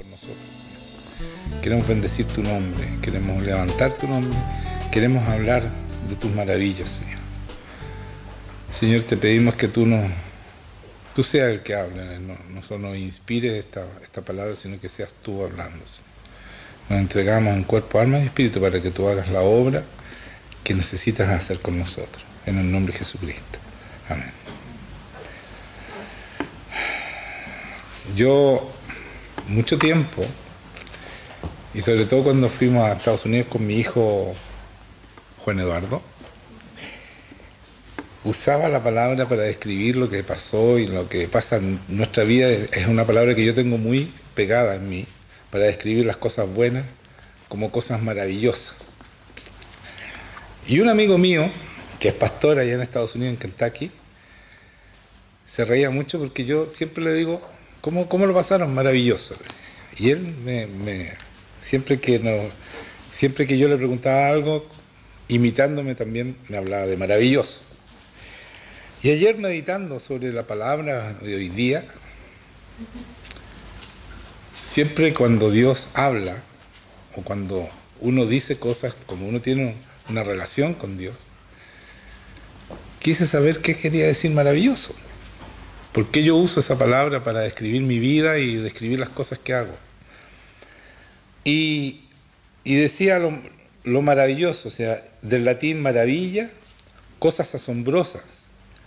por nosotros, Señor. Queremos bendecir tu nombre, queremos levantar tu nombre, queremos hablar de tus maravillas, Señor. Señor, te pedimos que tú seas el que hable, no solo nos inspire esta palabra, sino que seas tú hablando, Señor. Nos entregamos en cuerpo, alma y espíritu para que tú hagas la obra que necesitas hacer con nosotros. En el nombre de Jesucristo. Amén. Yo, mucho tiempo, y sobre todo cuando fuimos a Estados Unidos con mi hijo Juan Eduardo, usaba la palabra para describir lo que pasó y lo que pasa en nuestra vida. Es una palabra que yo tengo muy pegada en mí, para describir las cosas buenas como cosas maravillosas. Y un amigo mío, que es pastor allá en Estados Unidos, en Kentucky, se reía mucho porque yo siempre le digo, ¿cómo lo pasaron? Maravilloso. Y él siempre que yo le preguntaba algo, imitándome también me hablaba de maravilloso. Y ayer, meditando sobre la palabra de hoy día, siempre cuando Dios habla, o cuando uno dice cosas, como uno tiene una relación con Dios, quise saber qué quería decir maravilloso. ¿Por qué yo uso esa palabra para describir mi vida y describir las cosas que hago? Y decía lo maravilloso, o sea, del latín maravilla, cosas asombrosas,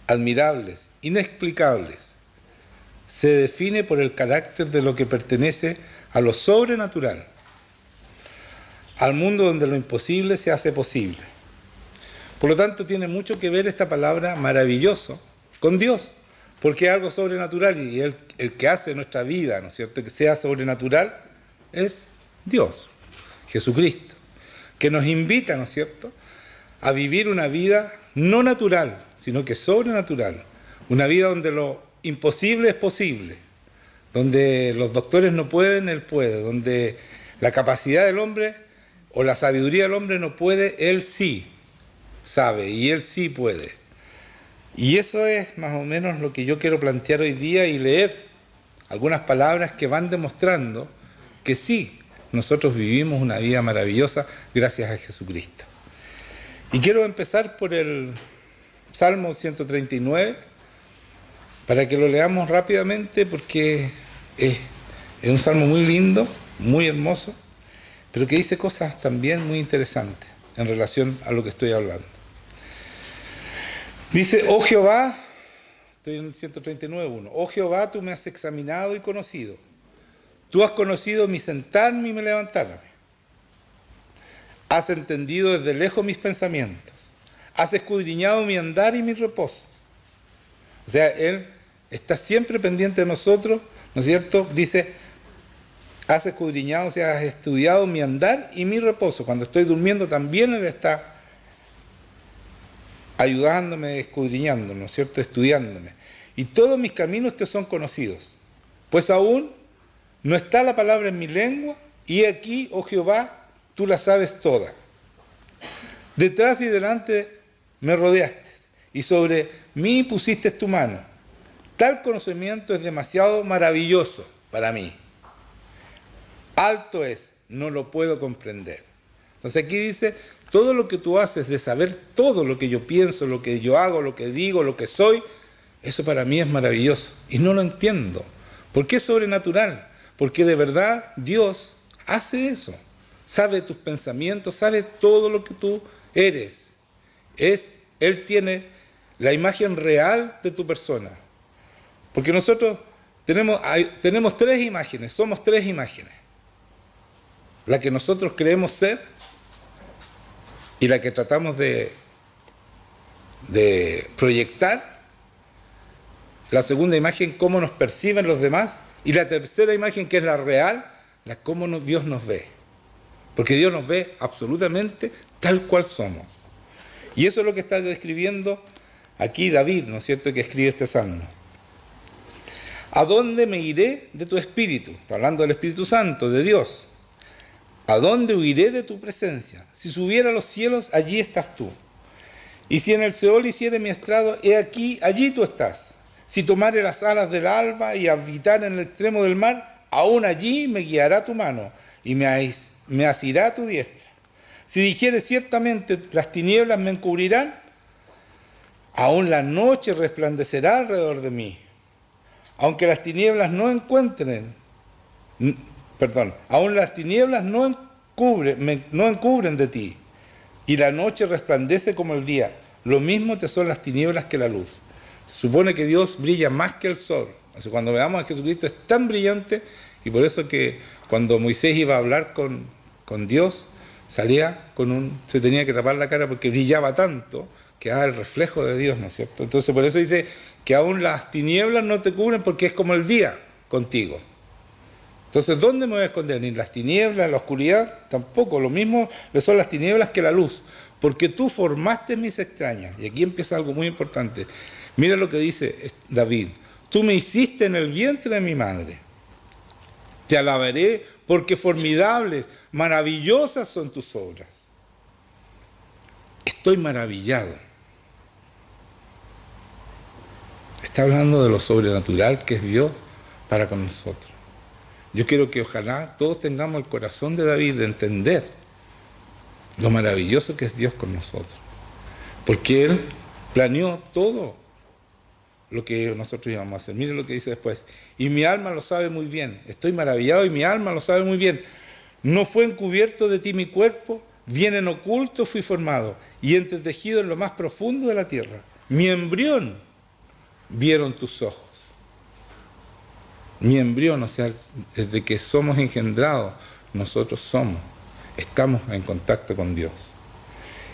admirables, inexplicables. Se define por el carácter de lo que pertenece a lo sobrenatural, al mundo donde lo imposible se hace posible. Por lo tanto, tiene mucho que ver esta palabra maravilloso con Dios, porque es algo sobrenatural y el que hace nuestra vida, ¿no es cierto?, que sea sobrenatural, es Dios, Jesucristo, que nos invita, ¿no es cierto?, a vivir una vida no natural, sino que sobrenatural, una vida donde lo imposible es posible, donde los doctores no pueden, Él puede, donde la capacidad del hombre o la sabiduría del hombre no puede, Él sí sabe y Él sí puede. Y eso es más o menos lo que yo quiero plantear hoy día y leer algunas palabras que van demostrando que sí, nosotros vivimos una vida maravillosa gracias a Jesucristo. Y quiero empezar por el Salmo 139, para que lo leamos rápidamente, porque es un salmo muy lindo, muy hermoso, pero que dice cosas también muy interesantes en relación a lo que estoy hablando. Dice, oh Jehová, estoy en el 139:1, oh Jehová, tú me has examinado y conocido. Tú has conocido mi sentarme y mi levantarme. Has entendido desde lejos mis pensamientos. Has escudriñado mi andar y mi reposo. O sea, Él está siempre pendiente de nosotros, ¿no es cierto? Dice, has escudriñado, o sea, has estudiado mi andar y mi reposo. Cuando estoy durmiendo también Él está ayudándome, escudriñándome, ¿no es cierto?, estudiándome. Y todos mis caminos te son conocidos. Pues aún no está la palabra en mi lengua, y aquí, oh Jehová, tú la sabes toda. Detrás y delante me rodeaste, y sobre mí pusiste tu mano. Tal conocimiento es demasiado maravilloso para mí. Alto es, no lo puedo comprender. Entonces aquí dice, todo lo que tú haces de saber todo lo que yo pienso, lo que yo hago, lo que digo, lo que soy, eso para mí es maravilloso. Y no lo entiendo. ¿Por qué es sobrenatural? Porque de verdad Dios hace eso. Sabe tus pensamientos, sabe todo lo que tú eres. Él tiene la imagen real de tu persona. Porque nosotros tenemos tres imágenes, somos tres imágenes. La que nosotros creemos ser y la que tratamos de proyectar. La segunda imagen, cómo nos perciben los demás. Y la tercera imagen, que es la real, la cómo Dios nos ve. Porque Dios nos ve absolutamente tal cual somos. Y eso es lo que está describiendo aquí David, ¿no es cierto?, que escribe este salmo. ¿A dónde me iré de tu espíritu? Está hablando del Espíritu Santo, de Dios. ¿A dónde huiré de tu presencia? Si subiera a los cielos, allí estás tú. Y si en el Seol hiciere mi estrado, he aquí, allí tú estás. Si tomare las alas del alba y habitar en el extremo del mar, aún allí me guiará tu mano y me asirá tu diestra. Si dijere ciertamente las tinieblas me encubrirán, aún la noche resplandecerá alrededor de mí. Aunque las tinieblas no aún las tinieblas no encubren de ti, y la noche resplandece como el día. Lo mismo te son las tinieblas que la luz. Se supone que Dios brilla más que el sol. O sea, cuando veamos a Jesucristo es tan brillante, y por eso que cuando Moisés iba a hablar con Dios, se tenía que tapar la cara porque brillaba tanto, que era el reflejo de Dios, ¿no es cierto? Entonces por eso dice que aún las tinieblas no te cubren porque es como el día contigo. Entonces, ¿dónde me voy a esconder? Ni las tinieblas, la oscuridad, tampoco. Lo mismo le son las tinieblas que la luz. Porque tú formaste mis extrañas. Y aquí empieza algo muy importante. Mira lo que dice David. Tú me hiciste en el vientre de mi madre. Te alabaré porque formidables, maravillosas son tus obras. Estoy maravillado. Está hablando de lo sobrenatural que es Dios para con nosotros. Yo quiero que ojalá todos tengamos el corazón de David de entender lo maravilloso que es Dios con nosotros. Porque Él planeó todo lo que nosotros íbamos a hacer. Miren lo que dice después. Y mi alma lo sabe muy bien. Estoy maravillado y mi alma lo sabe muy bien. No fue encubierto de ti mi cuerpo, bien en oculto fui formado y entretejido en lo más profundo de la tierra. Mi embrión vieron tus ojos. Mi embrión, o sea, desde que somos engendrados, nosotros estamos en contacto con Dios.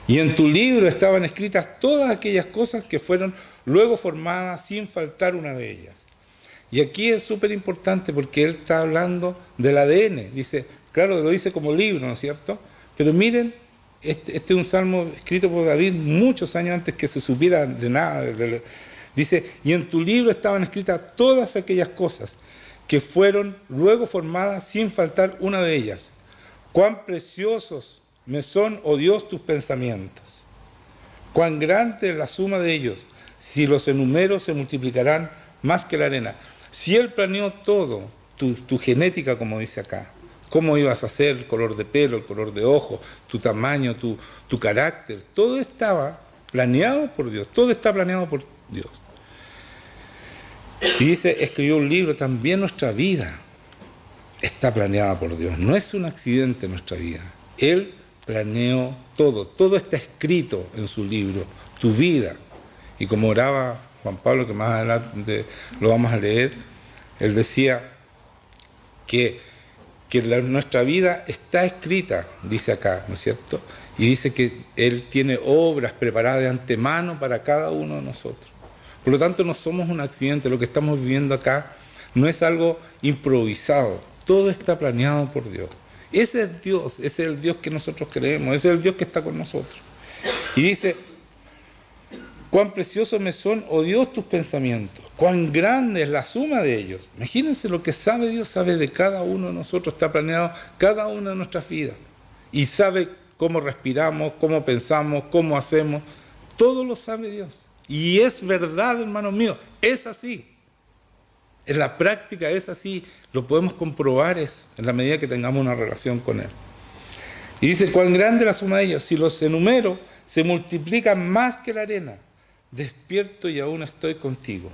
Y en tu libro estaban escritas todas aquellas cosas que fueron luego formadas sin faltar una de ellas. Y aquí es súper importante porque él está hablando del ADN. Dice, claro, lo dice como libro, ¿no es cierto? Pero miren, este es un salmo escrito por David muchos años antes que se supiera de nada. Dice, y en tu libro estaban escritas todas aquellas cosas que fueron luego formadas sin faltar una de ellas. Cuán preciosos me son, oh Dios, tus pensamientos. Cuán grande es la suma de ellos. Si los enumero se multiplicarán más que la arena. Si Él planeó todo, tu genética, como dice acá, cómo ibas a ser, el color de pelo, el color de ojo, tu tamaño, tu carácter, todo estaba planeado por Dios, todo está planeado por Dios. Y dice, escribió un libro, también nuestra vida está planeada por Dios. No es un accidente nuestra vida. Él planeó todo. Todo está escrito en su libro. Tu vida. Y como oraba Juan Pablo, que más adelante lo vamos a leer, él decía que nuestra vida está escrita, dice acá, ¿no es cierto? Y dice que Él tiene obras preparadas de antemano para cada uno de nosotros. Por lo tanto, no somos un accidente. Lo que estamos viviendo acá no es algo improvisado. Todo está planeado por Dios. Ese es Dios, ese es el Dios que nosotros creemos, ese es el Dios que está con nosotros. Y dice, cuán preciosos me son, oh Dios, tus pensamientos, cuán grande es la suma de ellos. Imagínense lo que sabe Dios, sabe de cada uno de nosotros, está planeado cada una de nuestras vidas. Y sabe cómo respiramos, cómo pensamos, cómo hacemos, todo lo sabe Dios. Y es verdad, hermanos míos, es así. En la práctica es así, lo podemos comprobar eso, en la medida que tengamos una relación con Él. Y dice, cuán grande la suma de ellos, si los enumero, se multiplican más que la arena. Despierto y aún estoy contigo.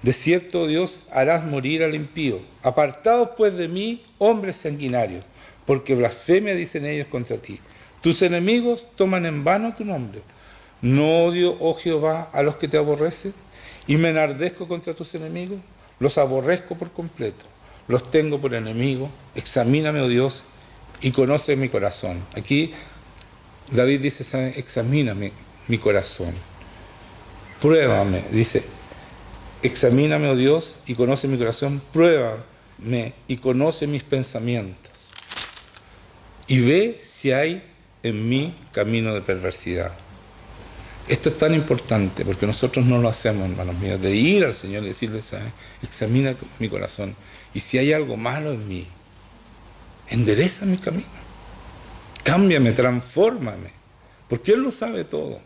De cierto, Dios, harás morir al impío. Apartados pues de mí, hombres sanguinarios, porque blasfemia dicen ellos contra ti. Tus enemigos toman en vano tu nombre. ¿No odio, oh Jehová, a los que te aborrecen? ¿Y me enardezco contra tus enemigos? Los aborrezco por completo. Los tengo por enemigos. Examíname, oh Dios, y conoce mi corazón. Aquí David dice, examíname mi corazón. Pruébame, dice, examíname, oh Dios, y conoce mi corazón. Pruébame y conoce mis pensamientos. Y ve si hay en mí camino de perversidad. Esto es tan importante porque nosotros no lo hacemos, hermanos míos, de ir al Señor y decirle, examina mi corazón. Y si hay algo malo en mí, endereza mi camino. Cámbiame, transfórmame. Porque Él lo sabe todo.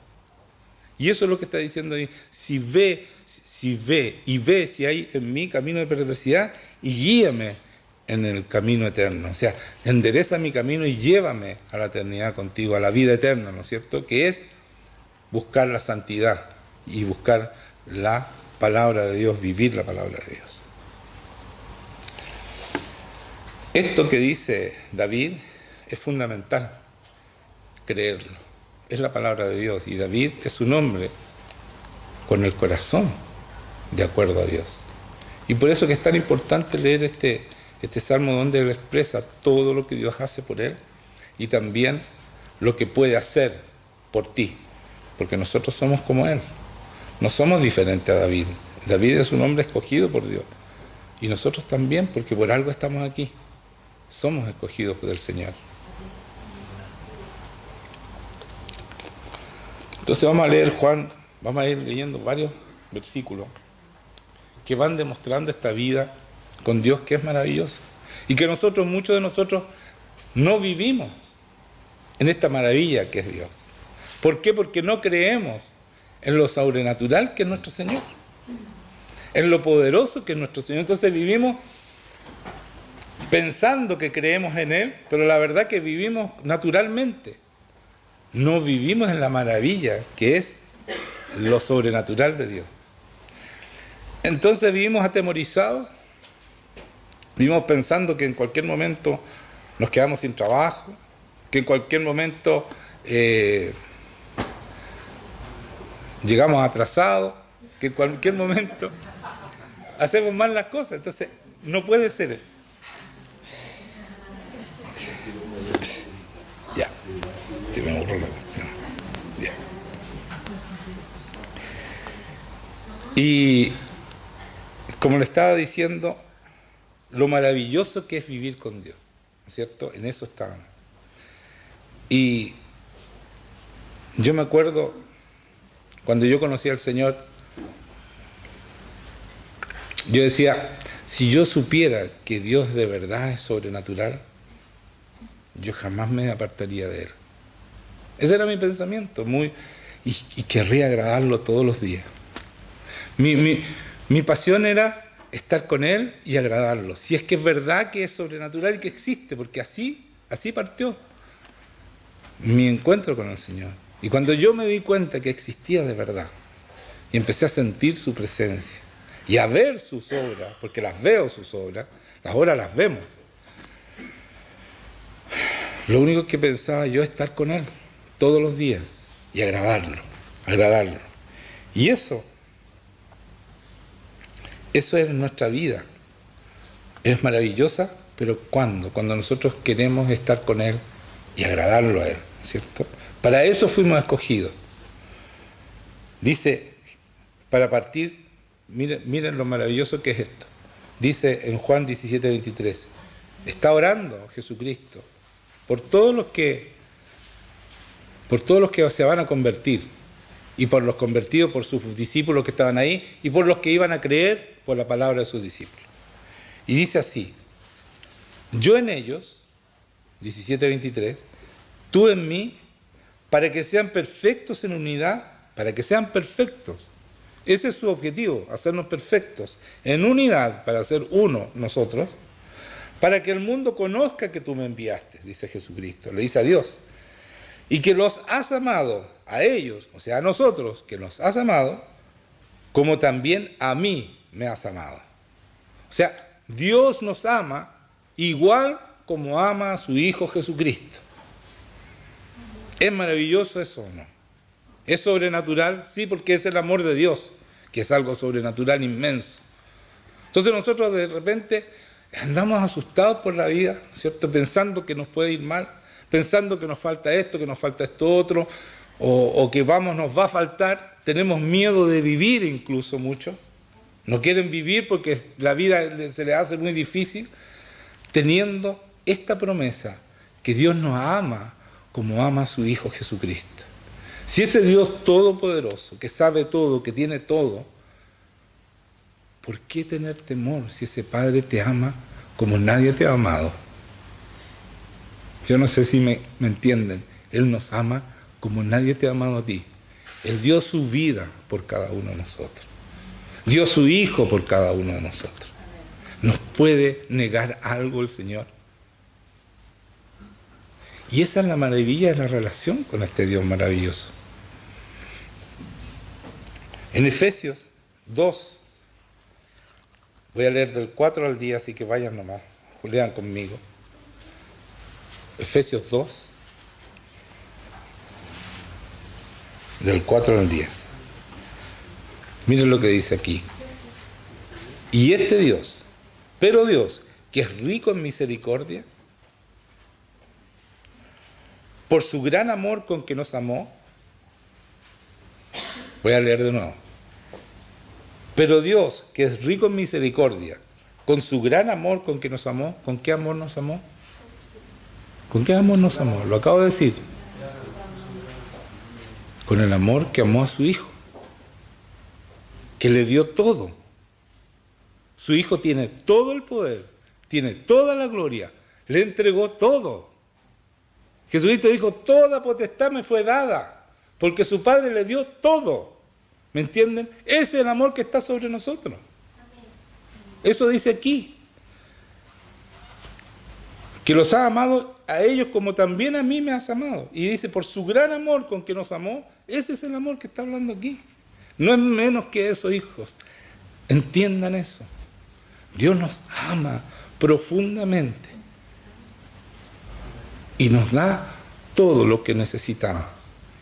Y eso es lo que está diciendo ahí. Si ve si hay en mí camino de perversidad y guíame en el camino eterno. O sea, endereza mi camino y llévame a la eternidad contigo, a la vida eterna, ¿no es cierto? Que es buscar la santidad y buscar la palabra de Dios, vivir la palabra de Dios. Esto que dice David es fundamental, creerlo. Es la palabra de Dios y David es un hombre con el corazón de acuerdo a Dios. Y por eso que es tan importante leer este salmo donde él expresa todo lo que Dios hace por él y también lo que puede hacer por ti, porque nosotros somos como él, no somos diferentes a David. David es un hombre escogido por Dios y nosotros también, porque por algo estamos aquí, somos escogidos por el Señor. Entonces vamos a leer Juan, vamos a ir leyendo varios versículos que van demostrando esta vida con Dios que es maravillosa y que nosotros, muchos de nosotros, no vivimos en esta maravilla que es Dios. ¿Por qué? Porque no creemos en lo sobrenatural que es nuestro Señor, en lo poderoso que es nuestro Señor. Entonces vivimos pensando que creemos en Él, pero la verdad que vivimos naturalmente. No vivimos en la maravilla que es lo sobrenatural de Dios. Entonces vivimos atemorizados, vivimos pensando que en cualquier momento nos quedamos sin trabajo, que en cualquier momento llegamos atrasados, que en cualquier momento hacemos mal las cosas. Entonces no puede ser eso. Ya, se me borró la cuestión. Ya. Y como le estaba diciendo, lo maravilloso que es vivir con Dios, ¿no es cierto? En eso estábamos. Y yo me acuerdo, cuando yo conocí al Señor, yo decía, si yo supiera que Dios de verdad es sobrenatural, yo jamás me apartaría de Él. Ese era mi pensamiento, y querría agradarlo todos los días. Mi pasión era estar con Él y agradarlo. Si es que es verdad que es sobrenatural y que existe, porque así partió mi encuentro con el Señor. Y cuando yo me di cuenta que existía de verdad, y empecé a sentir su presencia, y a ver sus obras, porque las veo sus obras, las obras las vemos. Lo único que pensaba yo es estar con Él todos los días y agradarlo. Y eso es nuestra vida. Es maravillosa, pero ¿cuándo? Cuando nosotros queremos estar con Él y agradarlo a Él, ¿cierto? Para eso fuimos escogidos. Dice, para partir, miren lo maravilloso que es esto. Dice en Juan 17:23, está orando Jesucristo por todos los que se van a convertir, y por los convertidos por sus discípulos que estaban ahí, y por los que iban a creer por la palabra de sus discípulos. Y dice así, yo en ellos, 17:23, tú en mí, para que sean perfectos en unidad, para que sean perfectos. Ese es su objetivo, hacernos perfectos en unidad, para ser uno nosotros, para que el mundo conozca que tú me enviaste, dice Jesucristo, le dice a Dios, y que los has amado a ellos, o sea, a nosotros, que nos has amado, como también a mí me has amado. O sea, Dios nos ama igual como ama a su Hijo Jesucristo. ¿Es maravilloso eso o no? ¿Es sobrenatural? Sí, porque es el amor de Dios, que es algo sobrenatural inmenso. Entonces nosotros de repente andamos asustados por la vida, ¿cierto? Pensando que nos puede ir mal, pensando que nos falta esto otro, o que nos va a faltar. Tenemos miedo de vivir incluso muchos. No quieren vivir porque la vida se les hace muy difícil, teniendo esta promesa, que Dios nos ama como ama a su Hijo Jesucristo. Si ese Dios todopoderoso, que sabe todo, que tiene todo, ¿por qué tener temor si ese Padre te ama como nadie te ha amado? Yo no sé si me entienden. Él nos ama como nadie te ha amado a ti. Él dio su vida por cada uno de nosotros. Dio su Hijo por cada uno de nosotros. ¿Nos puede negar algo el Señor? Y esa es la maravilla de la relación con este Dios maravilloso. En Efesios 2, voy a leer del 4 al 10, así que vayan nomás, lean conmigo. Efesios 2, del 4 al 10. Miren lo que dice aquí. Y este Dios, pero Dios, que es rico en misericordia, por su gran amor con que nos amó, voy a leer de nuevo. Pero Dios, que es rico en misericordia, con su gran amor con que nos amó, ¿con qué amor nos amó? ¿Con qué amor nos amó? Lo acabo de decir. Con el amor que amó a su Hijo, que le dio todo. Su Hijo tiene todo el poder, tiene toda la gloria, le entregó todo. Jesucristo dijo, toda potestad me fue dada, porque su Padre le dio todo. ¿Me entienden? Ese es el amor que está sobre nosotros. Eso dice aquí. Que los ha amado a ellos como también a mí me has amado. Y dice, por su gran amor con que nos amó, ese es el amor que está hablando aquí. No es menos que eso, hijos. Entiendan eso. Dios nos ama profundamente. Y nos da todo lo que necesitamos.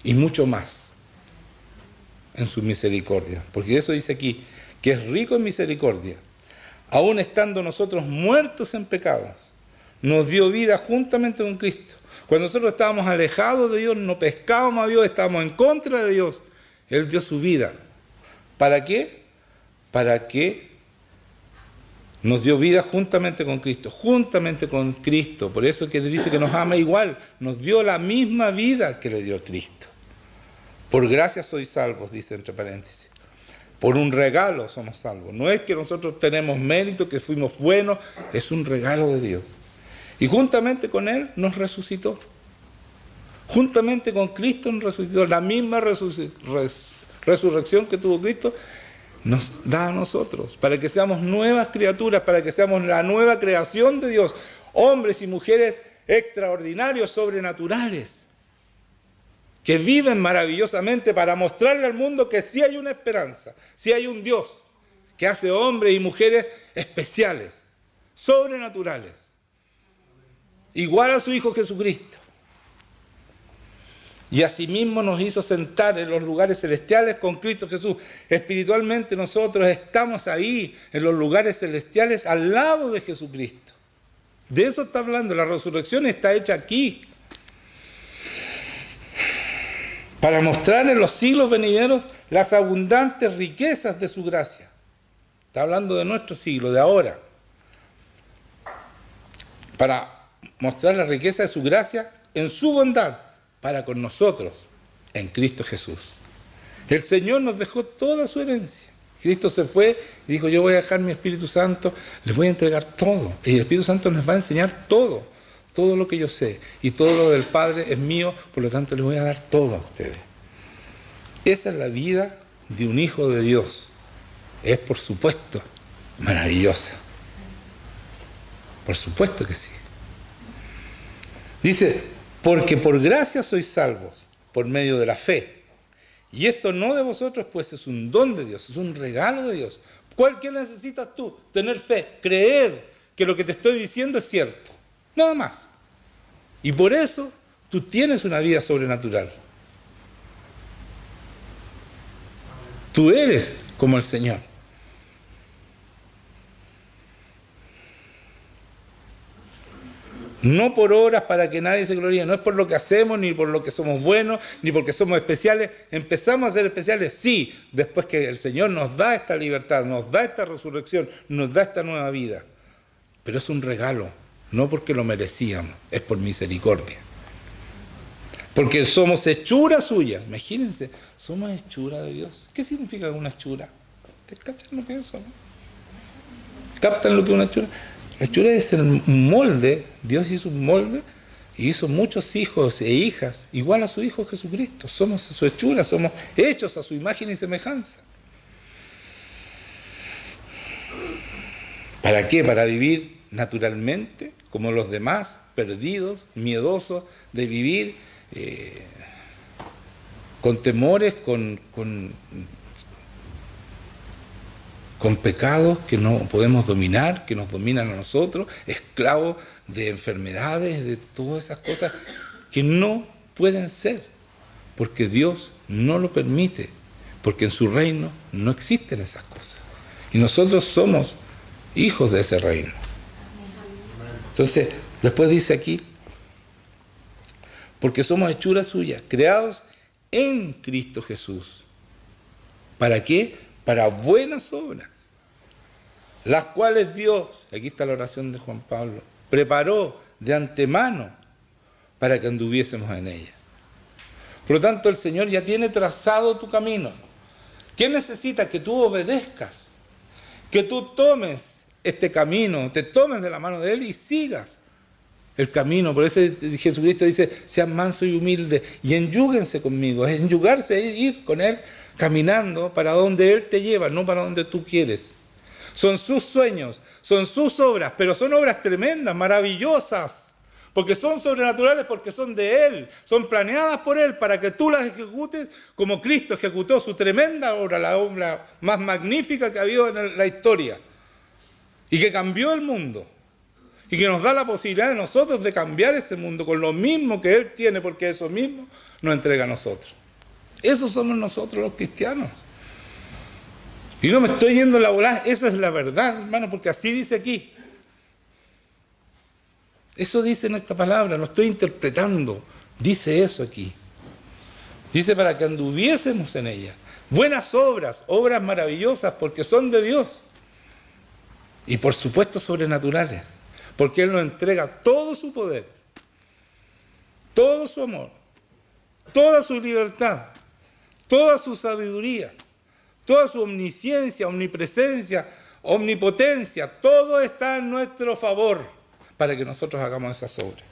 Y mucho más. En su misericordia. Porque eso dice aquí, que es rico en misericordia. Aún estando nosotros muertos en pecados, nos dio vida juntamente con Cristo. Cuando nosotros estábamos alejados de Dios, no pescábamos a Dios, estábamos en contra de Dios, Él dio su vida. ¿Para qué? Para que nos dio vida juntamente con Cristo. Juntamente con Cristo. Por eso que le dice que nos ama igual. Nos dio la misma vida que le dio Cristo. Por gracia sois salvos, dice entre paréntesis. Por un regalo somos salvos. No es que nosotros tenemos mérito, que fuimos buenos, es un regalo de Dios. Y juntamente con Él nos resucitó. Juntamente con Cristo nos resucitó. La misma resurrección que tuvo Cristo nos da a nosotros. Para que seamos nuevas criaturas, para que seamos la nueva creación de Dios. Hombres y mujeres extraordinarios, sobrenaturales. Que viven maravillosamente para mostrarle al mundo que sí hay una esperanza, sí hay un Dios que hace hombres y mujeres especiales, sobrenaturales, igual a su Hijo Jesucristo. Y asimismo nos hizo sentar en los lugares celestiales con Cristo Jesús. Espiritualmente nosotros estamos ahí, en los lugares celestiales, al lado de Jesucristo. De eso está hablando, la resurrección está hecha aquí. Para mostrar en los siglos venideros las abundantes riquezas de su gracia. Está hablando de nuestro siglo, de ahora. Para mostrar la riqueza de su gracia en su bondad para con nosotros en Cristo Jesús. El Señor nos dejó toda su herencia. Cristo se fue y dijo, yo voy a dejar mi Espíritu Santo, les voy a entregar todo. Y el Espíritu Santo nos va a enseñar todo. Todo lo que yo sé y todo lo del Padre es mío, por lo tanto les voy a dar todo a ustedes. Esa es la vida de un hijo de Dios. Es, por supuesto, maravillosa. Por supuesto que sí. Dice, porque por gracia sois salvos, por medio de la fe. Y esto no de vosotros, pues es un don de Dios, es un regalo de Dios. ¿Qué necesitas tú? Tener fe, creer que lo que te estoy diciendo es cierto. Nada más. Y por eso tú tienes una vida sobrenatural. Tú eres como el Señor. No por obras para que nadie se gloríe, no es por lo que hacemos, ni por lo que somos buenos, ni porque somos especiales. Empezamos a ser especiales, sí, después que el Señor nos da esta libertad, nos da esta resurrección, nos da esta nueva vida. Pero es un regalo. No porque lo merecíamos, es por misericordia. Porque somos hechura suya. Imagínense, somos hechura de Dios. ¿Qué significa una hechura? ¿Te cachan lo que es eso? ¿Captan lo que es una hechura? La hechura es el molde. Dios hizo un molde y hizo muchos hijos e hijas, igual a su Hijo Jesucristo. Somos su hechura, somos hechos a su imagen y semejanza. ¿Para qué? Para vivir naturalmente, como los demás, perdidos, miedosos de vivir, con temores, con pecados que no podemos dominar, que nos dominan a nosotros, esclavos de enfermedades, de todas esas cosas que no pueden ser, porque Dios no lo permite, porque en su reino no existen esas cosas. Y nosotros somos hijos de ese reino. Entonces, después dice aquí, porque somos hechura suya, creados en Cristo Jesús. ¿Para qué? Para buenas obras, las cuales Dios, aquí está la oración de Juan Pablo, preparó de antemano para que anduviésemos en ella. Por lo tanto, el Señor ya tiene trazado tu camino. ¿Qué necesita? Que tú obedezcas, que tú tomes este camino, te tomes de la mano de Él y sigas el camino. Por eso Jesucristo dice, sean mansos y humildes y enyúguense conmigo. Es enyugarse, es ir con Él caminando para donde Él te lleva, no para donde tú quieres. Son sus sueños, son sus obras, pero son obras tremendas, maravillosas, porque son sobrenaturales, porque son de Él, son planeadas por Él para que tú las ejecutes como Cristo ejecutó su tremenda obra, la obra más magnífica que ha habido en la historia y que cambió el mundo y que nos da la posibilidad de nosotros de cambiar este mundo con lo mismo que Él tiene, porque eso mismo nos entrega a nosotros. Esos somos nosotros los cristianos. Y no me estoy yendo a la volada, esa es la verdad, hermano, porque así dice aquí. Eso dice en esta palabra, no estoy interpretando, dice eso aquí. Dice para que anduviésemos en ella. Buenas obras, obras maravillosas, porque son de Dios. Y por supuesto sobrenaturales, porque Él nos entrega todo su poder, todo su amor, toda su libertad, toda su sabiduría, toda su omnisciencia, omnipresencia, omnipotencia, todo está en nuestro favor para que nosotros hagamos esas obras.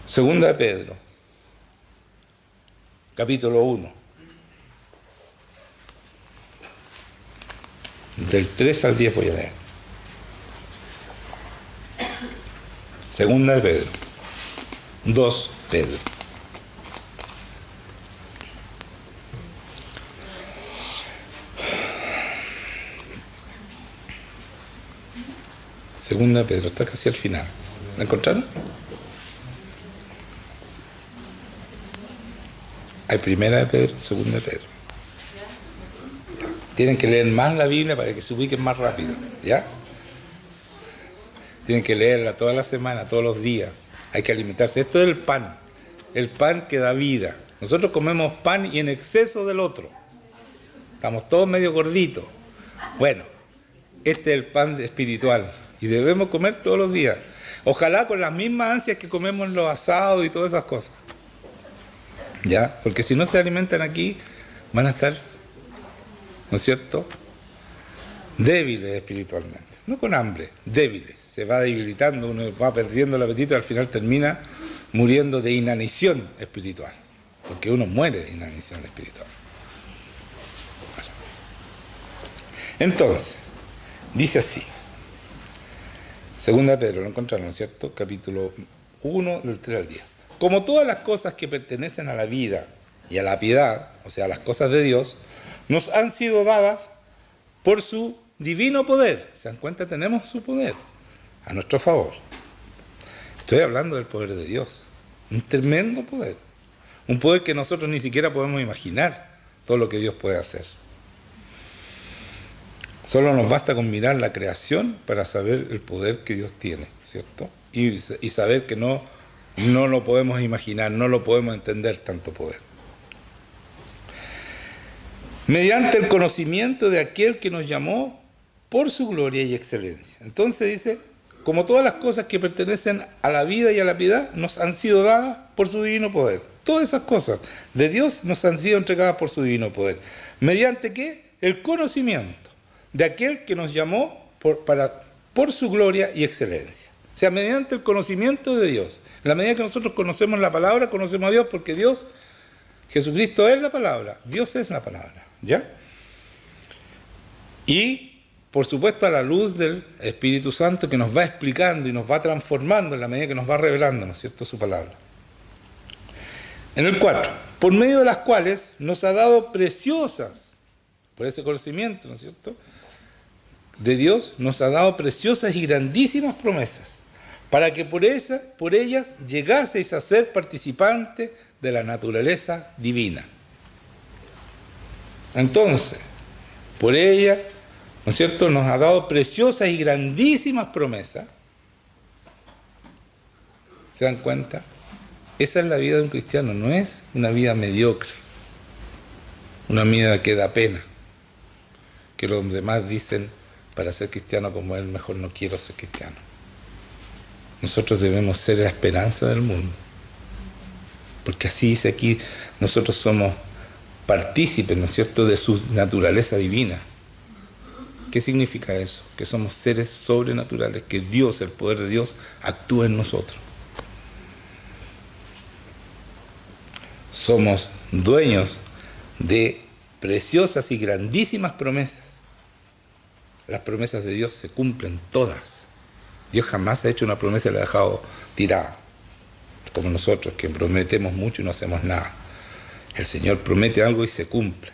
Segunda de Pedro, capítulo 1, del 3 al 10 voy a leer. Segunda de Pedro, 2 Pedro. Segunda de Pedro, está casi al final. ¿La encontraron? Hay primera de Pedro, segunda de Pedro. Tienen que leer más la Biblia para que se ubiquen más rápido, ¿ya? Tienen que leerla toda la semana, todos los días. Hay que alimentarse. Esto es el pan que da vida. Nosotros comemos pan y en exceso del otro. Estamos todos medio gorditos. Bueno, este es el pan espiritual y debemos comer todos los días. Ojalá con las mismas ansias que comemos en los asados y todas esas cosas. ¿Ya? Porque si no se alimentan aquí, van a estar, ¿no es cierto?, débiles espiritualmente. No con hambre, débiles. Se va debilitando, uno va perdiendo el apetito y al final termina muriendo de inanición espiritual. Porque uno muere de inanición espiritual. Entonces, dice así. Segunda de Pedro, lo encontraron, ¿no es cierto? Capítulo 1, del 3 al 10. Como todas las cosas que pertenecen a la vida y a la piedad, o sea, las cosas de Dios, nos han sido dadas por su divino poder. ¿Se dan cuenta? Tenemos su poder a nuestro favor. Estoy hablando del poder de Dios. Un tremendo poder. Un poder que nosotros ni siquiera podemos imaginar todo lo que Dios puede hacer. Solo nos basta con mirar la creación para saber el poder que Dios tiene, ¿cierto? Y saber que no lo podemos imaginar, no lo podemos entender tanto poder. Mediante el conocimiento de aquel que nos llamó por su gloria y excelencia. Entonces dice, como todas las cosas que pertenecen a la vida y a la piedad, nos han sido dadas por su divino poder. Todas esas cosas de Dios nos han sido entregadas por su divino poder. ¿Mediante qué? El conocimiento de aquel que nos llamó por su gloria y excelencia. O sea, mediante el conocimiento de Dios. En la medida que nosotros conocemos la palabra, conocemos a Dios, porque Dios Jesucristo es la palabra, Dios es la palabra, ¿ya? Y, por supuesto, a la luz del Espíritu Santo que nos va explicando y nos va transformando en la medida que nos va revelando, ¿no es cierto?, su palabra. En el 4, por medio de las cuales nos ha dado preciosas, por ese conocimiento, ¿no es cierto?, de Dios, nos ha dado preciosas y grandísimas promesas, para que por ellas llegaseis a ser participantes de la naturaleza divina. Entonces, por ella, ¿no es cierto?, nos ha dado preciosas y grandísimas promesas. ¿Se dan cuenta? Esa es la vida de un cristiano, no es una vida mediocre, una vida que da pena, que los demás dicen, para ser cristiano como él, mejor no quiero ser cristiano. Nosotros debemos ser la esperanza del mundo, porque así dice aquí, nosotros somos partícipes, ¿no es cierto?, de su naturaleza divina. ¿Qué significa eso? Que somos seres sobrenaturales, que Dios, el poder de Dios, actúa en nosotros. Somos dueños de preciosas y grandísimas promesas. Las promesas de Dios se cumplen todas. Dios jamás ha hecho una promesa y la ha dejado tirada, como nosotros, que prometemos mucho y no hacemos nada. El Señor promete algo y se cumple.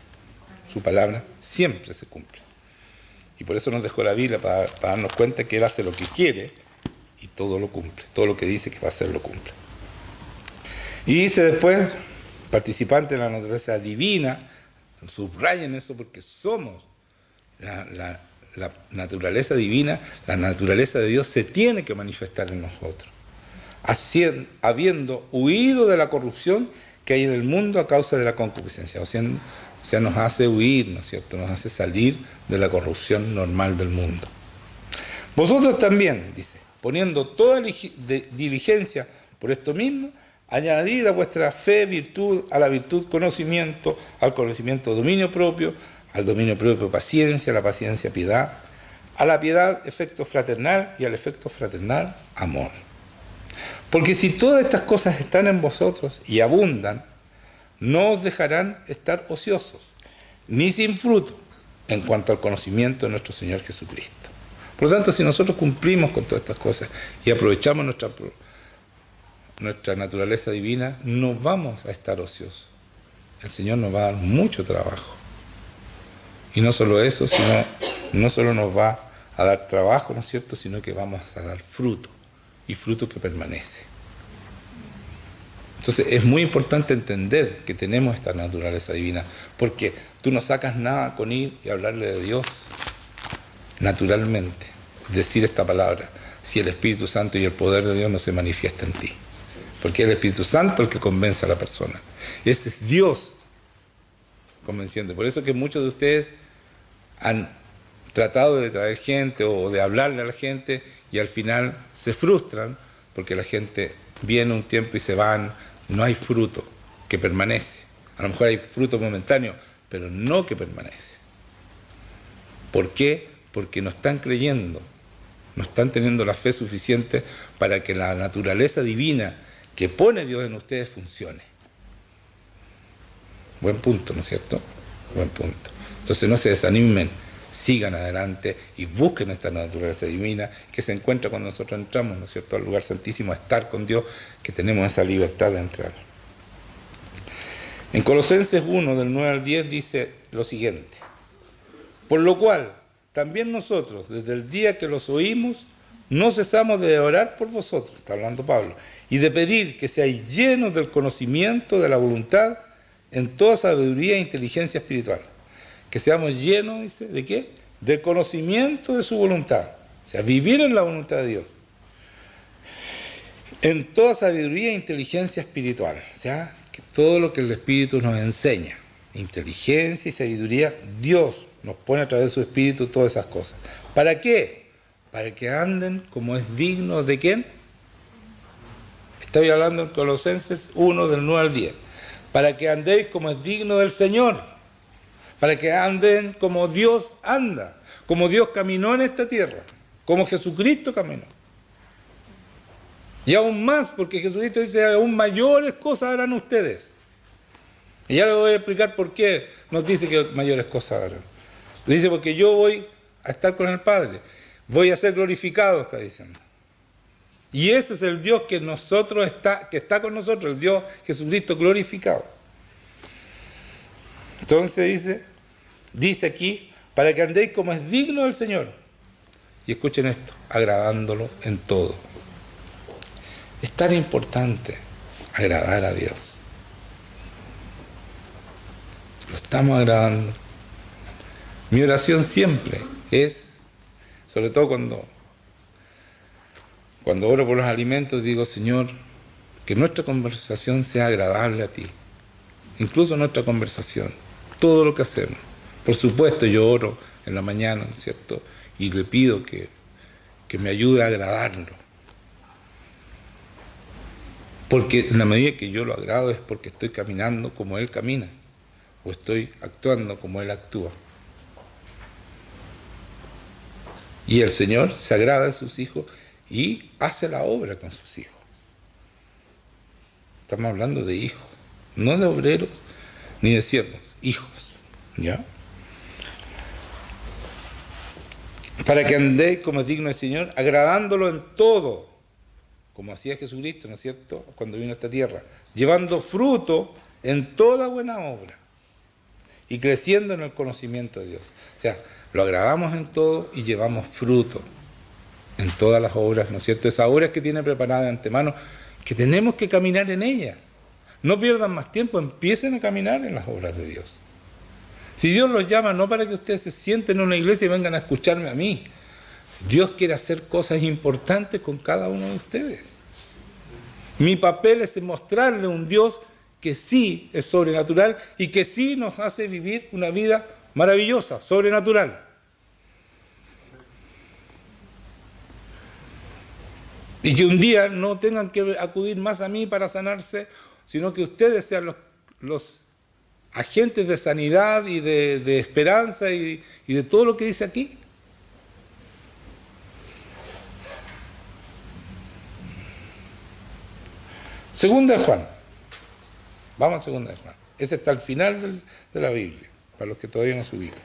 Su palabra siempre se cumple. Y por eso nos dejó la Biblia, para darnos cuenta que Él hace lo que quiere y todo lo cumple. Todo lo que dice que va a hacer lo cumple. Y dice después, participante de la naturaleza divina, subrayen eso porque somos la naturaleza divina, la naturaleza de Dios se tiene que manifestar en nosotros, habiendo huido de la corrupción que hay en el mundo a causa de la concupiscencia. O sea, nos hace huir, ¿no es cierto? Nos hace salir de la corrupción normal del mundo. Vosotros también, dice, poniendo toda diligencia por esto mismo, añadid a vuestra fe virtud, a la virtud conocimiento, al conocimiento dominio propio, al dominio propio paciencia, a la paciencia piedad, a la piedad efecto fraternal y al efecto fraternal amor. Porque si todas estas cosas están en vosotros y abundan, no os dejarán estar ociosos, ni sin fruto, en cuanto al conocimiento de nuestro Señor Jesucristo. Por lo tanto, si nosotros cumplimos con todas estas cosas y aprovechamos nuestra naturaleza divina, no vamos a estar ociosos. El Señor nos va a dar mucho trabajo. Y no solo eso, sino no solo nos va a dar trabajo, ¿no es cierto?, sino que vamos a dar fruto, y fruto que permanece. Entonces es muy importante entender que tenemos esta naturaleza divina, porque tú no sacas nada con ir y hablarle de Dios naturalmente, decir esta palabra, si el Espíritu Santo y el poder de Dios no se manifiesta en ti. Porque es el Espíritu Santo el que convence a la persona. Ese es Dios convenciendo. Por eso que muchos de ustedes han tratado de traer gente o de hablarle a la gente y al final se frustran porque la gente viene un tiempo y se van, no hay fruto que permanece. A lo mejor hay fruto momentáneo, pero no que permanece. ¿Por qué? Porque no están creyendo, no están teniendo la fe suficiente para que la naturaleza divina que pone Dios en ustedes funcione. Buen punto, ¿no es cierto? Buen punto. Entonces no se desanimen, sigan adelante y busquen esta naturaleza divina que se encuentra cuando nosotros entramos, ¿no es cierto?, al lugar santísimo, a estar con Dios, que tenemos esa libertad de entrar. En Colosenses 1, del 9 al 10, dice lo siguiente: por lo cual, también nosotros, desde el día que los oímos, no cesamos de orar por vosotros, está hablando Pablo, y de pedir que seáis llenos del conocimiento de la voluntad en toda sabiduría e inteligencia espiritual. Que seamos llenos, dice, ¿de qué? Del conocimiento de su voluntad. O sea, vivir en la voluntad de Dios. En toda sabiduría e inteligencia espiritual. O sea, que todo lo que el Espíritu nos enseña, inteligencia y sabiduría, Dios nos pone a través de su Espíritu todas esas cosas. ¿Para qué? Para que anden como es digno de ¿quién? Estoy hablando en Colosenses 1, del 9 al 10. Para que andéis como es digno del Señor. Para que anden como Dios anda, como Dios caminó en esta tierra, como Jesucristo caminó. Y aún más, porque Jesucristo dice, aún mayores cosas harán ustedes. Y ya le voy a explicar por qué nos dice que mayores cosas harán. Dice, porque yo voy a estar con el Padre. Voy a ser glorificado, está diciendo. Y ese es el Dios que está con nosotros, el Dios Jesucristo glorificado. Entonces dice aquí, para que andéis como es digno del Señor. Y escuchen esto, agradándolo en todo. Es tan importante agradar a Dios. Lo estamos agradando. Mi oración siempre es, sobre todo cuando oro por los alimentos, digo, Señor, que nuestra conversación sea agradable a ti. Incluso nuestra conversación, todo lo que hacemos. Por supuesto, yo oro en la mañana, ¿no es cierto? Y le pido que me ayude a agradarlo. Porque en la medida que yo lo agrado es porque estoy caminando como Él camina, o estoy actuando como Él actúa. Y el Señor se agrada de sus hijos y hace la obra con sus hijos. Estamos hablando de hijos, no de obreros ni de siervos, hijos, ¿ya? Para que andéis como es digno del Señor, agradándolo en todo, como hacía Jesucristo, ¿no es cierto?, cuando vino a esta tierra, llevando fruto en toda buena obra y creciendo en el conocimiento de Dios. O sea, lo agradamos en todo y llevamos fruto en todas las obras, ¿no es cierto? Esas obras que tiene preparadas de antemano, que tenemos que caminar en ellas. No pierdan más tiempo, empiecen a caminar en las obras de Dios. Si Dios los llama, no para que ustedes se sienten en una iglesia y vengan a escucharme a mí. Dios quiere hacer cosas importantes con cada uno de ustedes. Mi papel es mostrarle un Dios que sí es sobrenatural y que sí nos hace vivir una vida maravillosa, sobrenatural. Y que un día no tengan que acudir más a mí para sanarse, sino que ustedes sean los agentes de sanidad y de esperanza y de todo lo que dice aquí. Segunda de Juan. Vamos a segunda de Juan. Ese está al final de la Biblia, para los que todavía no se ubican.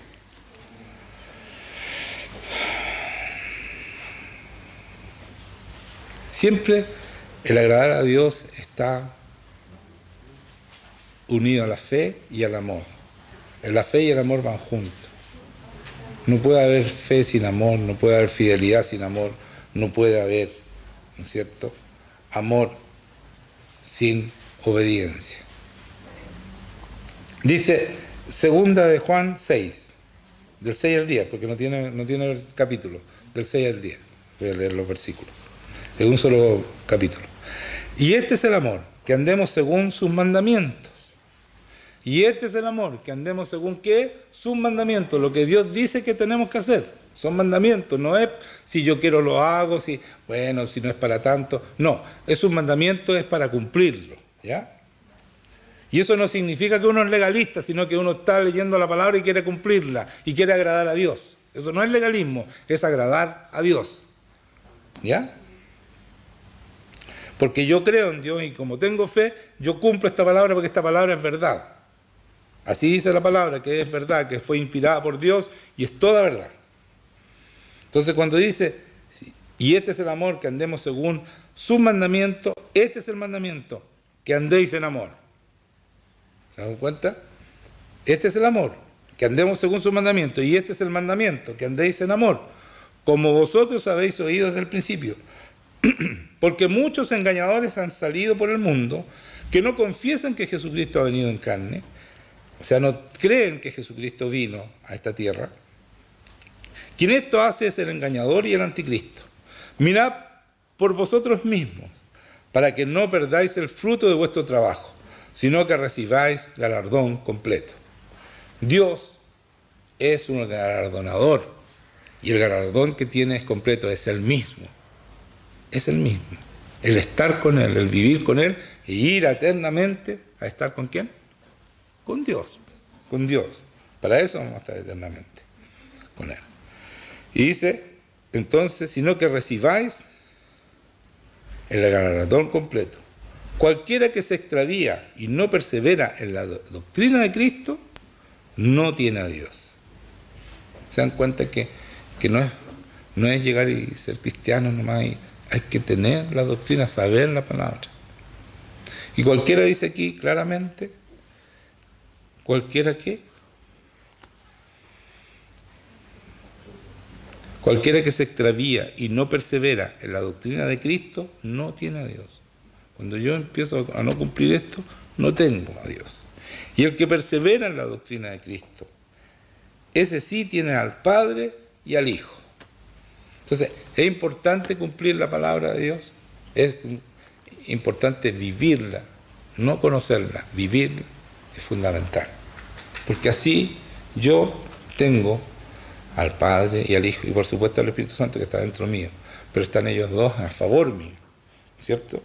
Siempre el agradar a Dios está unido a la fe y al amor. La fe y el amor van juntos. No puede haber fe sin amor, no puede haber fidelidad sin amor, no puede haber, ¿no es cierto?, amor sin obediencia. Dice segunda de Juan 6, del 6 al 10, porque no tiene capítulo, del 6 al 10. Voy a leer los versículos. Es un solo capítulo. Y este es el amor, que andemos según sus mandamientos. Y este es el amor, que andemos según ¿qué? Sus mandamientos, lo que Dios dice que tenemos que hacer. Son mandamientos, no es si yo quiero lo hago, si no es para tanto. No, es un mandamiento, es para cumplirlo, ¿ya? Y eso no significa que uno es legalista, sino que uno está leyendo la palabra y quiere cumplirla, y quiere agradar a Dios. Eso no es legalismo, es agradar a Dios, ¿ya? Porque yo creo en Dios y como tengo fe, yo cumplo esta palabra porque esta palabra es verdad. Así dice la palabra, que es verdad, que fue inspirada por Dios y es toda verdad. Entonces cuando dice, y este es el amor, que andemos según su mandamiento, este es el mandamiento, que andéis en amor. ¿Se dan cuenta? Este es el amor, que andemos según su mandamiento, y este es el mandamiento, que andéis en amor, como vosotros habéis oído desde el principio. Porque muchos engañadores han salido por el mundo que no confiesan que Jesucristo ha venido en carne, o sea, no creen que Jesucristo vino a esta tierra. Quien esto hace es el engañador y el anticristo. Mirad por vosotros mismos, para que no perdáis el fruto de vuestro trabajo, sino que recibáis galardón completo. Dios es un galardonador, y el galardón que tiene es completo, es el mismo. Es el mismo. El estar con Él, el vivir con Él, e ir eternamente a estar ¿con quién? Con Dios. Con Dios. Para eso vamos a estar eternamente con Él. Y dice, entonces, sino que recibáis el galardón completo. Cualquiera que se extravía y no persevera en la doctrina de Cristo, no tiene a Dios. ¿Se dan cuenta que no es llegar y ser cristiano nomás? Hay que tener la doctrina, saber la palabra. Y cualquiera dice aquí claramente, cualquiera que se extravía y no persevera en la doctrina de Cristo, no tiene a Dios. Cuando yo empiezo a no cumplir esto, no tengo a Dios. Y el que persevera en la doctrina de Cristo, ese sí tiene al Padre y al Hijo. Entonces, es importante cumplir la palabra de Dios, es importante vivirla, no conocerla, vivirla es fundamental. Porque así yo tengo al Padre y al Hijo, y por supuesto al Espíritu Santo que está dentro mío, pero están ellos dos a favor mío, ¿cierto?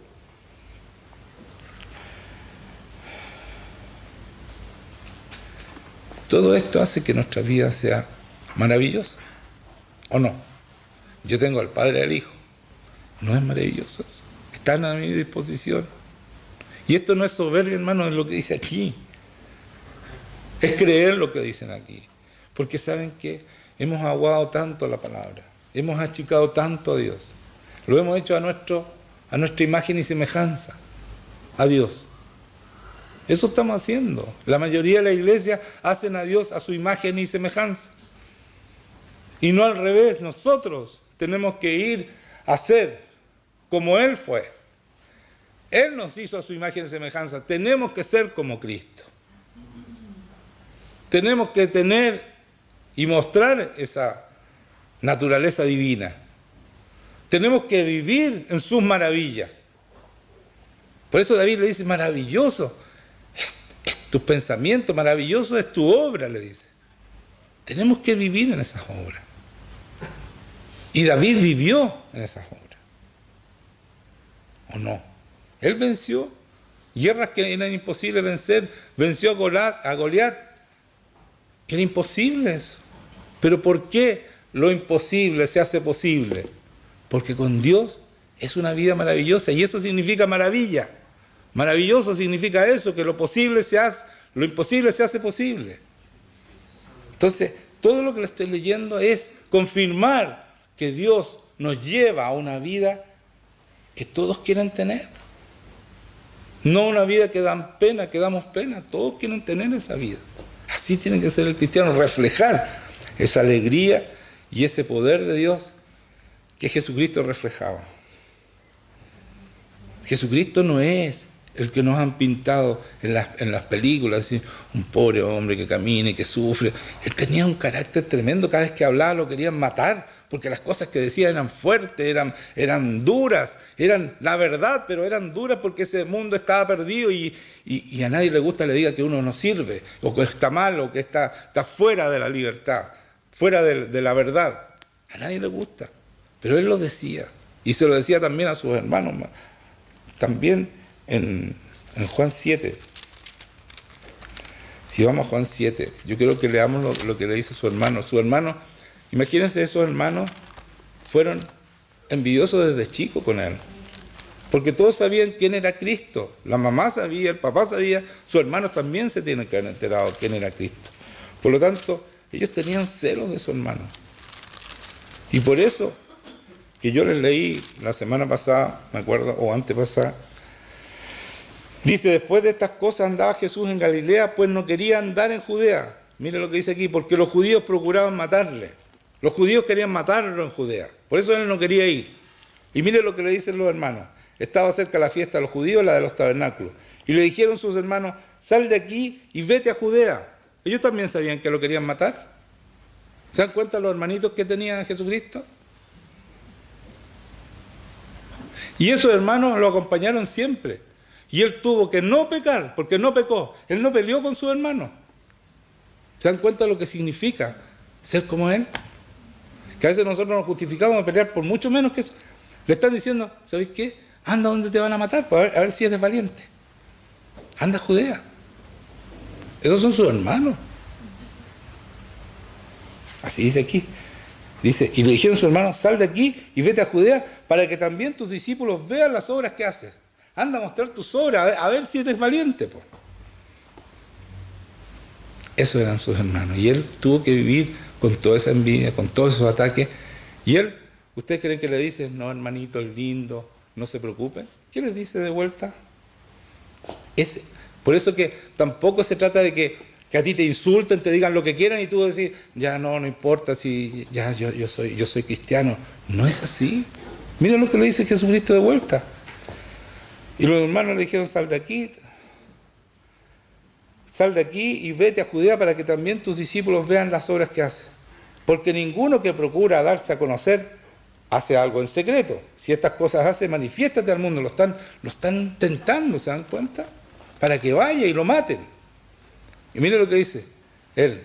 Todo esto hace que nuestra vida sea maravillosa, ¿o no? Yo tengo al Padre y al Hijo. ¿No es maravilloso eso? Están a mi disposición. Y esto no es soberbia, hermano, es lo que dice aquí. Es creer lo que dicen aquí. Porque saben que hemos aguado tanto la palabra, hemos achicado tanto a Dios, lo hemos hecho a nuestra imagen y semejanza, a Dios. Eso estamos haciendo. La mayoría de la iglesia hacen a Dios a su imagen y semejanza. Y no al revés, nosotros tenemos que ir a ser como Él fue. Él nos hizo a su imagen y semejanza. Tenemos que ser como Cristo. Tenemos que tener y mostrar esa naturaleza divina. Tenemos que vivir en sus maravillas. Por eso David le dice, maravilloso es tu pensamiento, maravilloso es tu obra, le dice. Tenemos que vivir en esas obras. Y David vivió en esas obras. ¿O no? Él venció guerras que eran imposibles vencer. Venció a Goliat. Era imposible eso. ¿Pero por qué lo imposible se hace posible? Porque con Dios es una vida maravillosa. Y eso significa maravilla. Maravilloso significa eso, que lo imposible se hace posible. Entonces, todo lo que le estoy leyendo es confirmar que Dios nos lleva a una vida que todos quieren tener. No una vida que dan pena, que damos pena. Todos quieren tener esa vida. Así tiene que ser el cristiano, reflejar esa alegría y ese poder de Dios que Jesucristo reflejaba. Jesucristo no es el que nos han pintado en las películas, ¿sí? Un pobre hombre que camina y que sufre. Él tenía un carácter tremendo, cada vez que hablaba lo querían matar, porque las cosas que decía eran fuertes, eran duras, eran la verdad, pero eran duras porque ese mundo estaba perdido y a nadie le gusta que le diga que uno no sirve, o que está mal, o que está fuera de la libertad, fuera de la verdad. A nadie le gusta, pero él lo decía, y se lo decía también a sus hermanos, también en Juan 7. Si vamos a Juan 7, yo quiero que leamos lo que le dice su hermano. Su hermano, imagínense, esos hermanos fueron envidiosos desde chico con él, porque todos sabían quién era Cristo. La mamá sabía, el papá sabía, sus hermanos también se tienen que haber enterado quién era Cristo. Por lo tanto, ellos tenían celos de su hermano. Y por eso, que yo les leí la semana pasada, me acuerdo, o antepasada, dice, después de estas cosas andaba Jesús en Galilea, pues no quería andar en Judea. Mire lo que dice aquí, porque los judíos procuraban matarle. Los judíos querían matarlo en Judea. Por eso él no quería ir. Y mire lo que le dicen los hermanos. Estaba cerca la fiesta de los judíos, la de los tabernáculos. Y le dijeron sus hermanos, sal de aquí y vete a Judea. Ellos también sabían que lo querían matar. ¿Se dan cuenta los hermanitos que tenía Jesucristo? Y esos hermanos lo acompañaron siempre. Y él tuvo que no pecar, porque no pecó. Él no peleó con sus hermanos. ¿Se dan cuenta de lo que significa ser como él? Que a veces nosotros nos justificamos a pelear por mucho menos que eso. Le están diciendo, ¿sabéis qué? Anda donde te van a matar, pues a ver si eres valiente. Anda a Judea. Esos son sus hermanos. Así dice aquí. Dice, y le dijeron a sus hermanos, sal de aquí y vete a Judea para que también tus discípulos vean las obras que haces. anda a mostrar tus obras, a ver si eres valiente. Po. Esos eran sus hermanos. Y él tuvo que vivir con toda esa envidia, con todos esos ataques. Y él, ¿ustedes creen que le dice, no, hermanito, es lindo, no se preocupen? ¿Qué les dice de vuelta? Por eso que tampoco se trata de que a ti te insulten, te digan lo que quieran y tú decís, ya no importa si ya yo soy cristiano. No es así. Mira lo que le dice Jesucristo de vuelta. Y los hermanos le dijeron, sal de aquí y vete a Judea para que también tus discípulos vean las obras que haces. Porque ninguno que procura darse a conocer hace algo en secreto. Si estas cosas hace, manifiéstate al mundo. Lo están tentando, ¿se dan cuenta? Para que vaya y lo maten. Y mire lo que dice él.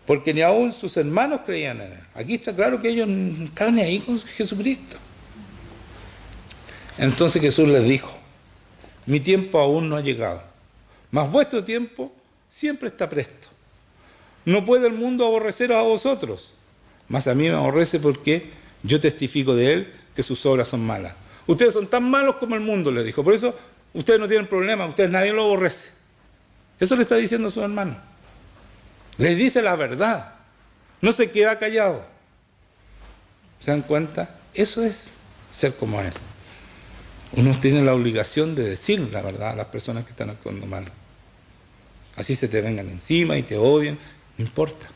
Porque ni aún sus hermanos creían en él. Aquí está claro que ellos no estaban ni ahí con Jesucristo. Entonces Jesús les dijo, mi tiempo aún no ha llegado, mas vuestro tiempo siempre está presto. No puede el mundo aborreceros a vosotros, mas a mí me aborrece porque yo testifico de él que sus obras son malas. Ustedes son tan malos como el mundo, le dijo. Por eso ustedes no tienen problema, ustedes nadie lo aborrece. Eso le está diciendo a sus hermanos. Les dice la verdad. No se queda callado. ¿Se dan cuenta? Eso es ser como él. Uno tiene la obligación de decir la verdad a las personas que están actuando mal. Así se te vengan encima y te odien, no importa.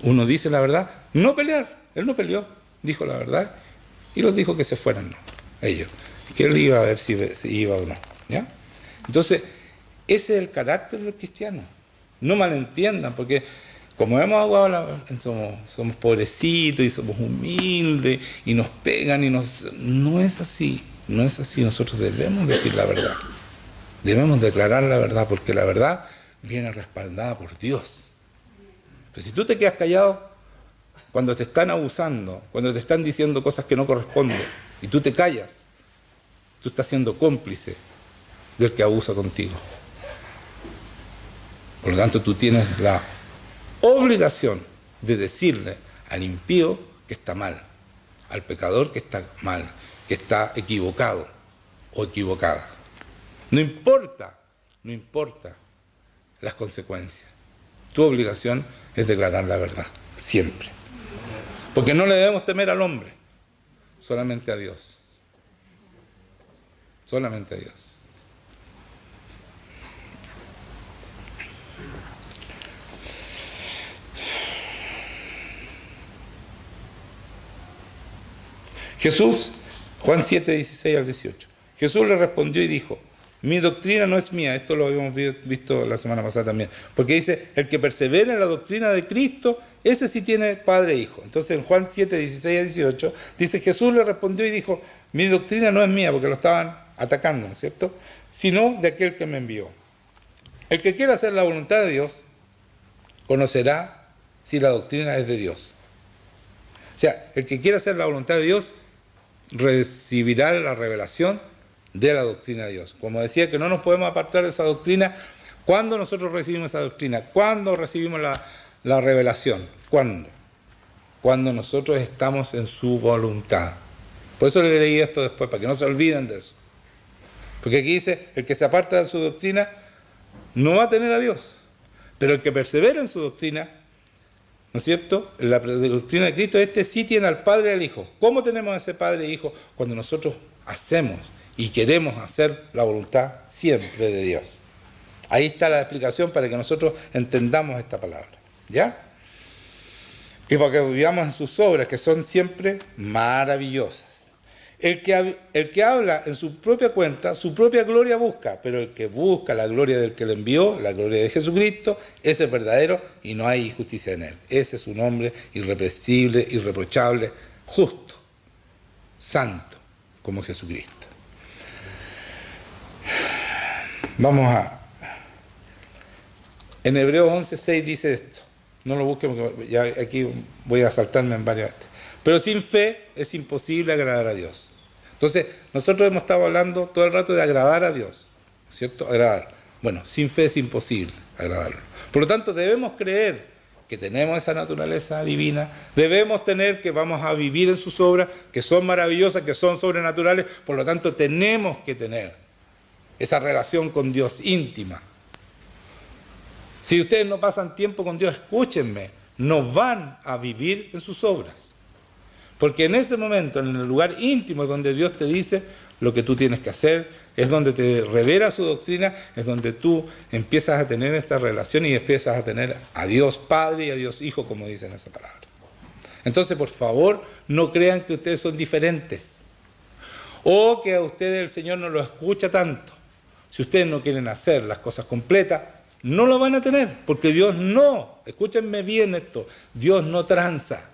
Uno dice la verdad, no pelear. Él no peleó, dijo la verdad y los dijo que se fueran, no, ellos. Que él iba a ver si iba o no. ¿Ya? Entonces, ese es el carácter del cristiano. No malentiendan, porque como hemos hablado, somos pobrecitos y somos humildes y nos pegan y no es así. No es así, nosotros debemos decir la verdad. Debemos declarar la verdad, porque la verdad viene respaldada por Dios. Pero si tú te quedas callado, cuando te están abusando, cuando te están diciendo cosas que no corresponden, y tú te callas, tú estás siendo cómplice del que abusa contigo. Por lo tanto, tú tienes la obligación de decirle al impío que está mal, al pecador que está mal, que está equivocado o equivocada. No importa las consecuencias. Tu obligación es declarar la verdad, siempre. Porque no le debemos temer al hombre, solamente a Dios. Solamente a Dios. Jesús, Juan 7, 16 al 18. Jesús le respondió y dijo, mi doctrina no es mía, esto lo habíamos visto la semana pasada también, porque dice, el que persevera en la doctrina de Cristo, ese sí tiene padre e hijo. Entonces en Juan 7, 16 a 18, dice, Jesús le respondió y dijo, mi doctrina no es mía, porque lo estaban atacando, ¿no es cierto?, sino de aquel que me envió. El que quiera hacer la voluntad de Dios, conocerá si la doctrina es de Dios. O sea, el que quiera hacer la voluntad de Dios, recibirá la revelación de la doctrina de Dios. Como decía, que no nos podemos apartar de esa doctrina. ¿Cuándo nosotros recibimos esa doctrina? ¿Cuándo recibimos la revelación? ¿Cuándo? Cuando nosotros estamos en su voluntad. Por eso le leí esto después, para que no se olviden de eso. Porque aquí dice, el que se aparta de su doctrina no va a tener a Dios. Pero el que persevera en su doctrina, ¿no es cierto? La doctrina de Cristo, este sí tiene al Padre y al Hijo. ¿Cómo tenemos a ese Padre e Hijo? Cuando nosotros hacemos y queremos hacer la voluntad siempre de Dios. Ahí está la explicación para que nosotros entendamos esta palabra. ¿Ya? Y para que vivamos en sus obras, que son siempre maravillosas. El que habla en su propia cuenta, su propia gloria busca, pero el que busca la gloria del que le envió, la gloria de Jesucristo, ese es verdadero y no hay injusticia en él. Ese es un hombre irrepresible, irreprochable, justo, santo, como Jesucristo. Vamos a... En Hebreos 11:6 dice esto. No lo busquen porque ya aquí voy a saltarme en varias veces. Pero sin fe es imposible agradar a Dios. Entonces, nosotros hemos estado hablando todo el rato de agradar a Dios, ¿cierto? Agradar. Bueno, sin fe es imposible agradarlo. Por lo tanto, debemos creer que tenemos esa naturaleza divina, debemos tener que vamos a vivir en sus obras, que son maravillosas, que son sobrenaturales, por lo tanto, tenemos que tener esa relación con Dios íntima. Si ustedes no pasan tiempo con Dios, escúchenme, no van a vivir en sus obras. Porque en ese momento, en el lugar íntimo donde Dios te dice lo que tú tienes que hacer, es donde te revela su doctrina, es donde tú empiezas a tener esta relación y empiezas a tener a Dios Padre y a Dios Hijo, como dice en esa palabra. Entonces, por favor, no crean que ustedes son diferentes o que a ustedes el Señor no lo escucha tanto. Si ustedes no quieren hacer las cosas completas, no lo van a tener, porque Dios no, escúchenme bien esto, Dios no tranza,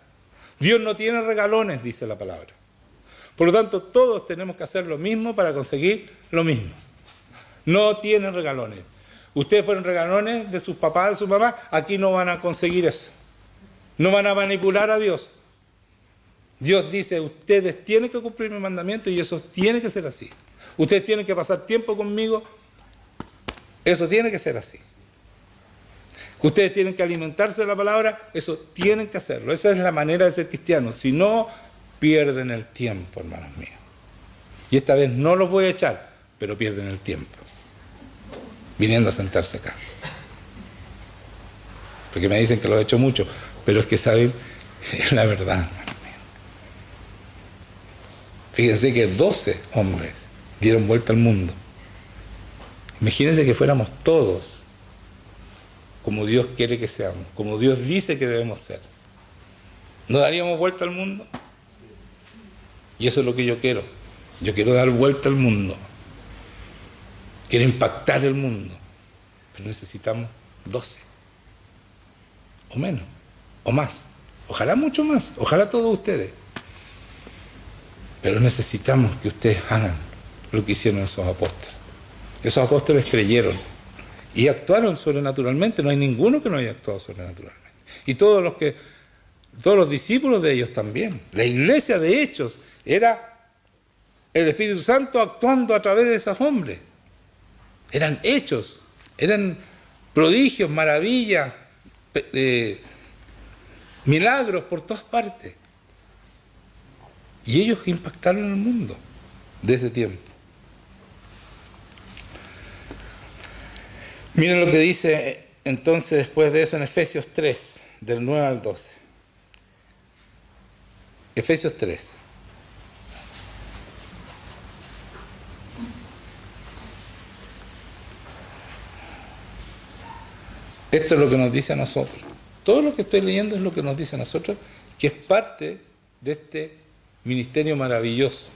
Dios no tiene regalones, dice la palabra. Por lo tanto, todos tenemos que hacer lo mismo para conseguir lo mismo. No tienen regalones. Ustedes fueron regalones de sus papás, de sus mamás, aquí no van a conseguir eso. No van a manipular a Dios. Dios dice, ustedes tienen que cumplir mi mandamiento y eso tiene que ser así. Ustedes tienen que pasar tiempo conmigo, eso tiene que ser así. Ustedes tienen que alimentarse de la palabra, eso tienen que hacerlo. Esa es la manera de ser cristianos. Si no, pierden el tiempo, hermanos míos. Y esta vez no los voy a echar, pero pierden el tiempo viniendo a sentarse acá. Porque me dicen que lo he hecho mucho, pero es que saben, es la verdad, hermanos míos. Fíjense que 12 hombres dieron vuelta al mundo. Imagínense que fuéramos todos como Dios quiere que seamos, como Dios dice que debemos ser. ¿No daríamos vuelta al mundo? Y eso es lo que yo quiero. Yo quiero dar vuelta al mundo. Quiero impactar el mundo. Pero necesitamos 12. O menos. O más. Ojalá mucho más. Ojalá todos ustedes. Pero necesitamos que ustedes hagan lo que hicieron esos apóstoles. Esos apóstoles creyeron y actuaron sobrenaturalmente. No hay ninguno que no haya actuado sobrenaturalmente. Y todos los discípulos de ellos también. La iglesia de Hechos era el Espíritu Santo actuando a través de esos hombres. Eran hechos, eran prodigios, maravillas, milagros por todas partes. Y ellos impactaron el mundo de ese tiempo. Miren lo que dice entonces después de eso en Efesios 3, del 9 al 12. Efesios 3. Esto es lo que nos dice a nosotros. Todo lo que estoy leyendo es lo que nos dice a nosotros, que es parte de este ministerio maravilloso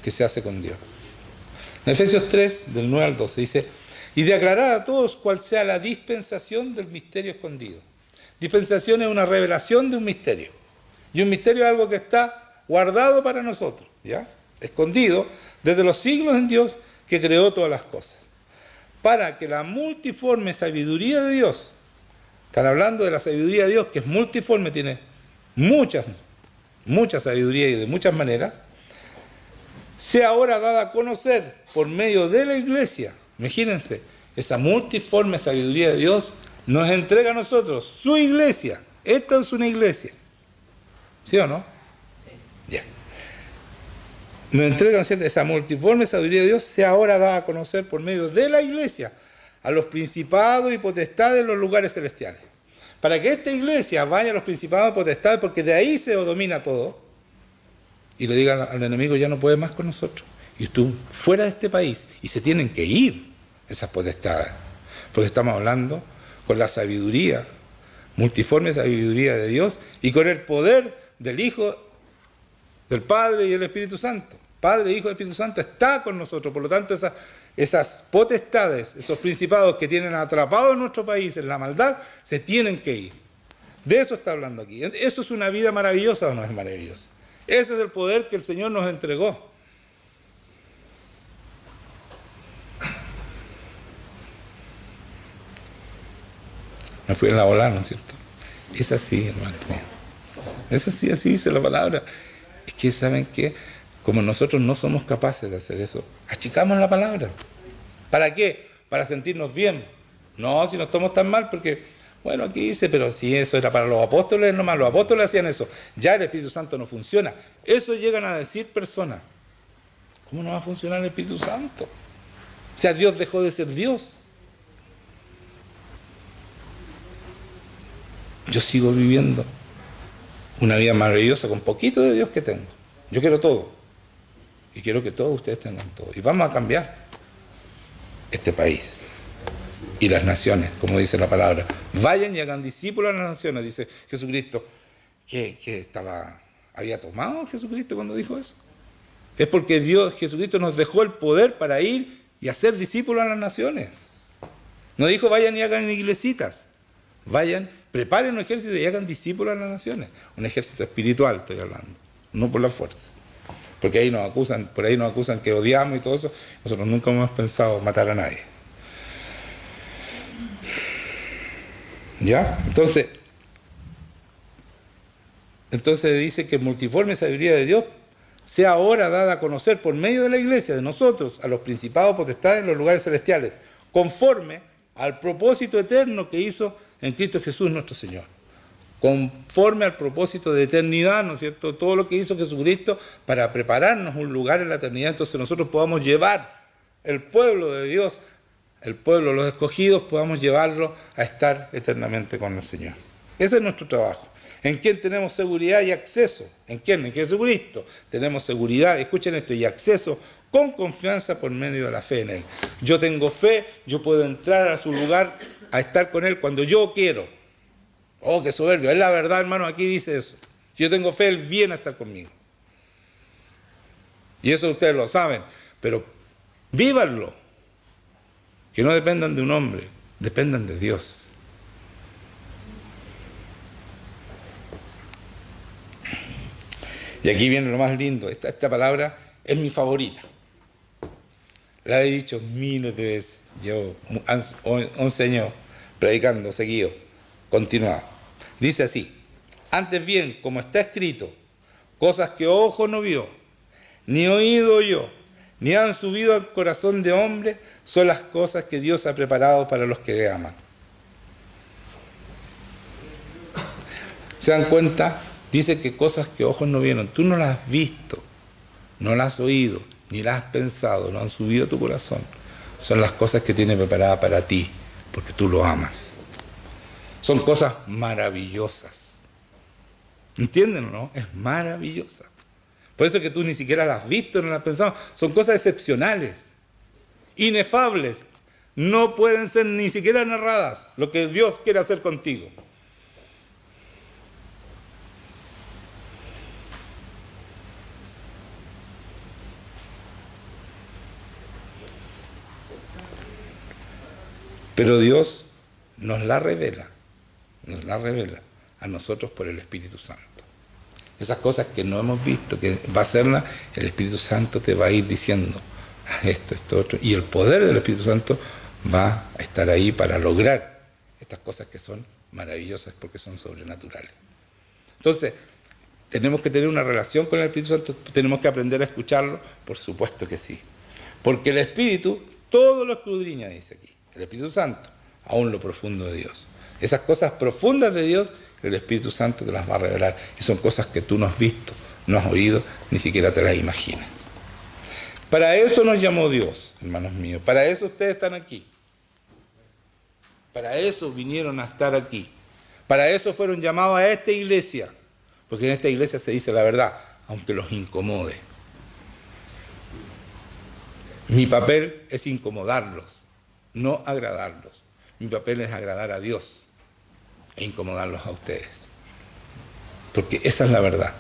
que se hace con Dios. En Efesios 3, del 9 al 12, dice, y de aclarar a todos cuál sea la dispensación del misterio escondido. Dispensación es una revelación de un misterio. Y un misterio es algo que está guardado para nosotros, ¿ya? Escondido desde los siglos en Dios que creó todas las cosas. Para que la multiforme sabiduría de Dios, están hablando de la sabiduría de Dios, que es multiforme, tiene mucha sabiduría y de muchas maneras, sea ahora dada a conocer por medio de la iglesia. Imagínense, esa multiforme sabiduría de Dios nos entrega a nosotros su iglesia. Esta es una iglesia. ¿Sí o no? Ya. Nos entregan, ¿cierto? Esa multiforme sabiduría de Dios sea ahora dada a conocer por medio de la iglesia a los principados y potestades en los lugares celestiales. Para que esta iglesia vaya a los principados y potestades, porque de ahí se domina todo, y le digan al enemigo, ya no puede más con nosotros. Y tú fuera de este país, y se tienen que ir esas potestades, porque estamos hablando con la sabiduría, multiforme sabiduría de Dios, y con el poder del Hijo, del Padre y el Espíritu Santo. Padre, Hijo y Espíritu Santo está con nosotros. Por lo tanto, esas potestades, esos principados que tienen atrapados en nuestro país en la maldad, se tienen que ir. De eso está hablando aquí. ¿Eso es una vida maravillosa o no es maravillosa? Ese es el poder que el Señor nos entregó. Me fui en la ola, ¿no es cierto? Es así, hermano mío. Es así, así dice la palabra. Es que, ¿saben qué? Como nosotros no somos capaces de hacer eso, achicamos la palabra. ¿Para qué? Para sentirnos bien. No, si no estamos tan mal, porque, bueno, aquí dice, pero si eso era para los apóstoles, nomás los apóstoles hacían eso. Ya el Espíritu Santo no funciona. Eso llegan a decir personas. ¿Cómo no va a funcionar el Espíritu Santo? O sea, Dios dejó de ser Dios. Yo sigo viviendo una vida maravillosa con poquito de Dios que tengo. Yo quiero todo. Y quiero que todos ustedes tengan todo. Y vamos a cambiar este país y las naciones, como dice la palabra. Vayan y hagan discípulos a las naciones, dice Jesucristo. ¿Qué había tomado Jesucristo cuando dijo eso? Es porque Jesucristo nos dejó el poder para ir y hacer discípulos a las naciones. No dijo vayan y hagan iglesitas. Vayan, preparen un ejército y hagan discípulos a las naciones. Un ejército espiritual estoy hablando, no por la fuerza. Porque ahí por ahí nos acusan que odiamos y todo eso. Nosotros nunca hemos pensado matar a nadie. ¿Ya? Entonces dice que multiforme sabiduría de Dios sea ahora dada a conocer por medio de la iglesia, de nosotros, a los principados potestades en los lugares celestiales, conforme al propósito eterno que hizo en Cristo Jesús nuestro Señor. Conforme al propósito de eternidad, ¿no es cierto? Todo lo que hizo Jesucristo para prepararnos un lugar en la eternidad, entonces nosotros podamos llevar el pueblo de Dios, el pueblo, los escogidos, podamos llevarlo a estar eternamente con el Señor. Ese es nuestro trabajo. ¿En quién tenemos seguridad y acceso? ¿En quién? En Jesucristo. Tenemos seguridad, escuchen esto, y acceso con confianza por medio de la fe en Él. Yo tengo fe, yo puedo entrar a su lugar, a estar con Él cuando yo quiero. Oh, qué soberbio. Es la verdad, hermano, aquí dice eso. Si yo tengo fe, Él viene a estar conmigo. Y eso ustedes lo saben, pero vívanlo. Que no dependan de un hombre, dependan de Dios. Y aquí viene lo más lindo. Esta palabra es mi favorita. La he dicho miles de veces. Yo, 11 años predicando seguido, continuado. Dice así: antes bien, como está escrito, cosas que ojo no vio, ni oído oyó, ni han subido al corazón de hombre, son las cosas que Dios ha preparado para los que le aman. ¿Se dan cuenta? Dice que cosas que ojos no vieron, tú no las has visto, no las has oído, ni las has pensado, no han subido a tu corazón. Son las cosas que tiene preparada para ti, porque tú lo amas. Son cosas maravillosas. ¿Entienden o no? Es maravillosa. Por eso es que tú ni siquiera las has visto, no las has pensado. Son cosas excepcionales, inefables. No pueden ser ni siquiera narradas lo que Dios quiere hacer contigo. Pero Dios nos la revela a nosotros por el Espíritu Santo. Esas cosas que no hemos visto, que va a hacerlas, el Espíritu Santo te va a ir diciendo esto, otro, y el poder del Espíritu Santo va a estar ahí para lograr estas cosas que son maravillosas porque son sobrenaturales. Entonces, ¿tenemos que tener una relación con el Espíritu Santo? ¿Tenemos que aprender a escucharlo? Por supuesto que sí. Porque el Espíritu todo lo escudriña, dice aquí. El Espíritu Santo, aún lo profundo de Dios. Esas cosas profundas de Dios, el Espíritu Santo te las va a revelar. Y son cosas que tú no has visto, no has oído, ni siquiera te las imaginas. Para eso nos llamó Dios, hermanos míos. Para eso ustedes están aquí. Para eso vinieron a estar aquí. Para eso fueron llamados a esta iglesia. Porque en esta iglesia se dice la verdad, aunque los incomode. Mi papel es incomodarlos, no agradarlos. Mi papel es agradar a Dios e incomodarlos a ustedes. Porque esa es la verdad.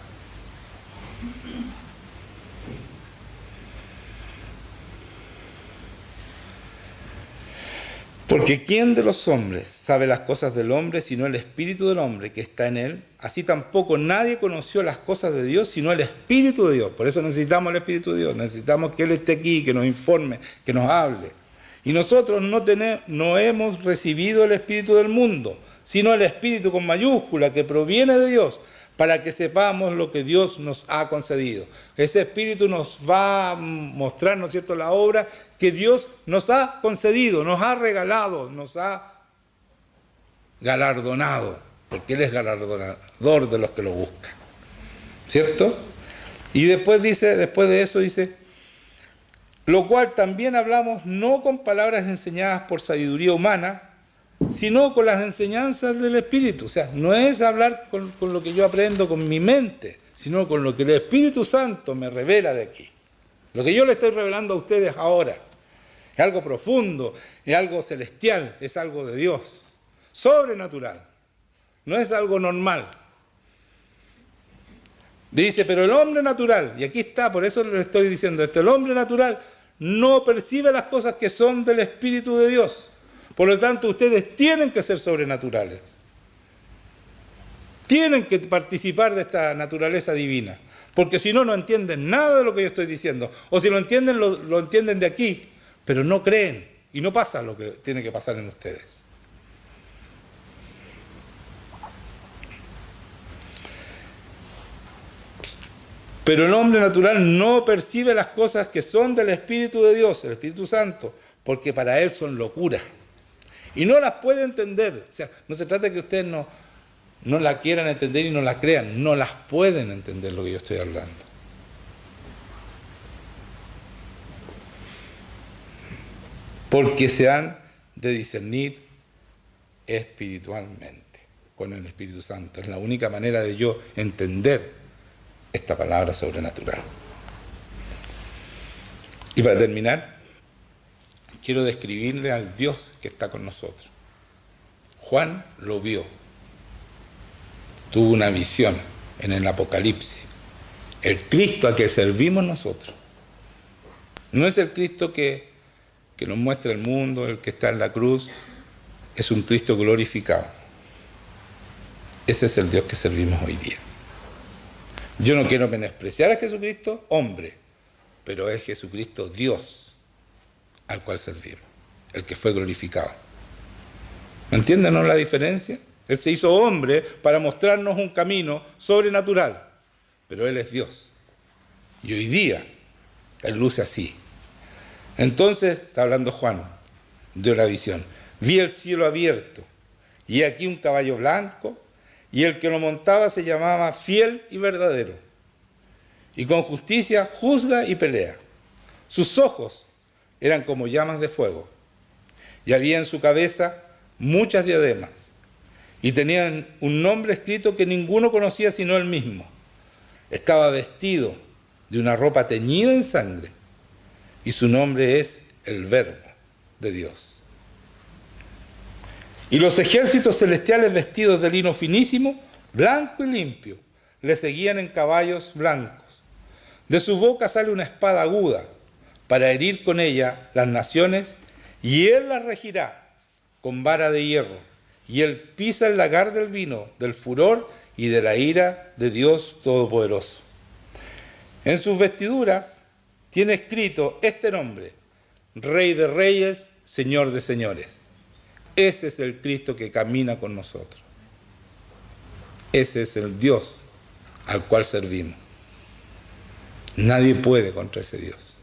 Porque ¿quién de los hombres sabe las cosas del hombre sino el Espíritu del hombre que está en él? Así tampoco nadie conoció las cosas de Dios sino el Espíritu de Dios. Por eso necesitamos el Espíritu de Dios, necesitamos que Él esté aquí, que nos informe, que nos hable. Y nosotros no hemos recibido el Espíritu del mundo, sino el Espíritu con mayúscula que proviene de Dios, para que sepamos lo que Dios nos ha concedido. Ese Espíritu nos va a mostrar, ¿no es cierto?, la obra que Dios nos ha concedido, nos ha regalado, nos ha galardonado, porque Él es galardonador de los que lo buscan. ¿Cierto? Y después de eso dice, lo cual también hablamos no con palabras enseñadas por sabiduría humana, sino con las enseñanzas del Espíritu. O sea, no es hablar con lo que yo aprendo con mi mente, sino con lo que el Espíritu Santo me revela de aquí. Lo que yo le estoy revelando a ustedes ahora es algo profundo, es algo celestial, es algo de Dios, sobrenatural, no es algo normal. Dice, pero el hombre natural, y aquí está, por eso le estoy diciendo esto, el hombre natural no percibe las cosas que son del Espíritu de Dios. Por lo tanto, ustedes tienen que ser sobrenaturales. Tienen que participar de esta naturaleza divina. Porque si no, no entienden nada de lo que yo estoy diciendo. O si lo entienden, lo entienden de aquí, pero no creen. Y no pasa lo que tiene que pasar en ustedes. Pero el hombre natural no percibe las cosas que son del Espíritu de Dios, el Espíritu Santo, porque para él son locura. Y no las puede entender. O sea, no se trata de que ustedes no la quieran entender y no la crean. No las pueden entender lo que yo estoy hablando. Porque se han de discernir espiritualmente con el Espíritu Santo. Es la única manera de yo entender esta palabra sobrenatural. Y para terminar, quiero describirle al Dios que está con nosotros. Juan lo vio, tuvo una visión en el Apocalipsis. El Cristo a que servimos nosotros no es el Cristo que nos muestra el mundo, el que está en la cruz, es un Cristo glorificado. Ese es el Dios que servimos hoy día. Yo no quiero menospreciar a Jesucristo, hombre, pero es Jesucristo Dios al cual servimos, el que fue glorificado. ¿Me entienden, no, la diferencia? Él se hizo hombre para mostrarnos un camino sobrenatural, pero Él es Dios. Y hoy día Él luce así. Entonces, está hablando Juan de una visión. Vi el cielo abierto, y aquí un caballo blanco, y el que lo montaba se llamaba Fiel y Verdadero, y con justicia juzga y pelea. Sus ojos eran como llamas de fuego, y había en su cabeza muchas diademas, y tenían un nombre escrito que ninguno conocía sino él mismo. Estaba vestido de una ropa teñida en sangre, y su nombre es el Verbo de Dios. Y los ejércitos celestiales vestidos de lino finísimo, blanco y limpio, le seguían en caballos blancos. De su boca sale una espada aguda para herir con ella las naciones, y él las regirá con vara de hierro, y él pisa el lagar del vino, del furor y de la ira de Dios Todopoderoso. En sus vestiduras tiene escrito este nombre: Rey de Reyes, Señor de Señores. Ese es el Cristo que camina con nosotros. Ese es el Dios al cual servimos. Nadie puede contra ese Dios.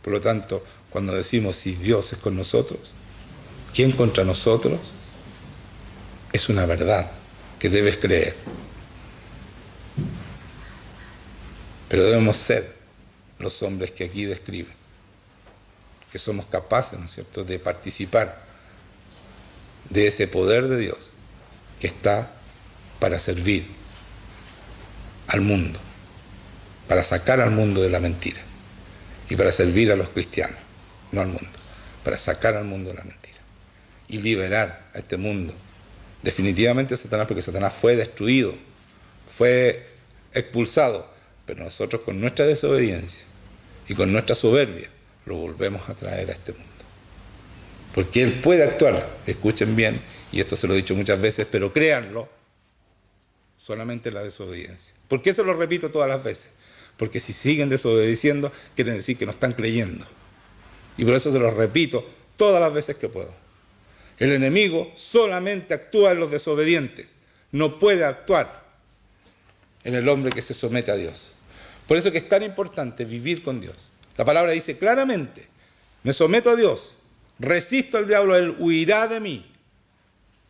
Por lo tanto, cuando decimos si Dios es con nosotros, ¿quién contra nosotros? Es una verdad que debes creer. Pero debemos ser los hombres que aquí describen, que somos capaces, ¿no es cierto?, de participar de ese poder de Dios que está para servir al mundo, para sacar al mundo de la mentira y para servir a los cristianos, no al mundo, para sacar al mundo de la mentira y liberar a este mundo definitivamente de Satanás, porque Satanás fue destruido, fue expulsado, pero nosotros con nuestra desobediencia y con nuestra soberbia lo volvemos a traer a este mundo. Porque Él puede actuar, escuchen bien, y esto se lo he dicho muchas veces, pero créanlo, solamente la desobediencia. ¿Por qué se lo repito todas las veces? Porque si siguen desobedeciendo, quiere decir que no están creyendo. Y por eso se lo repito todas las veces que puedo. El enemigo solamente actúa en los desobedientes, no puede actuar en el hombre que se somete a Dios. Por eso que es tan importante vivir con Dios. La palabra dice claramente: me someto a Dios, resisto al diablo, él huirá de mí.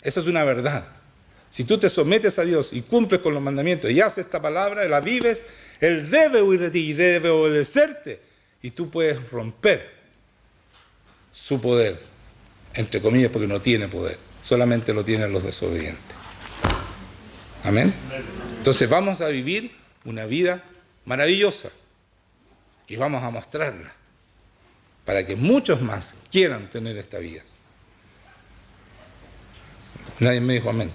Esa es una verdad. Si tú te sometes a Dios y cumples con los mandamientos y haces esta palabra, la vives, Él debe huir de ti y debe obedecerte. Y tú puedes romper su poder, entre comillas, porque no tiene poder. Solamente lo tienen los desobedientes. Amén. Entonces vamos a vivir una vida maravillosa. Y vamos a mostrarla. Para que muchos más quieran tener esta vida. Nadie me dijo amén.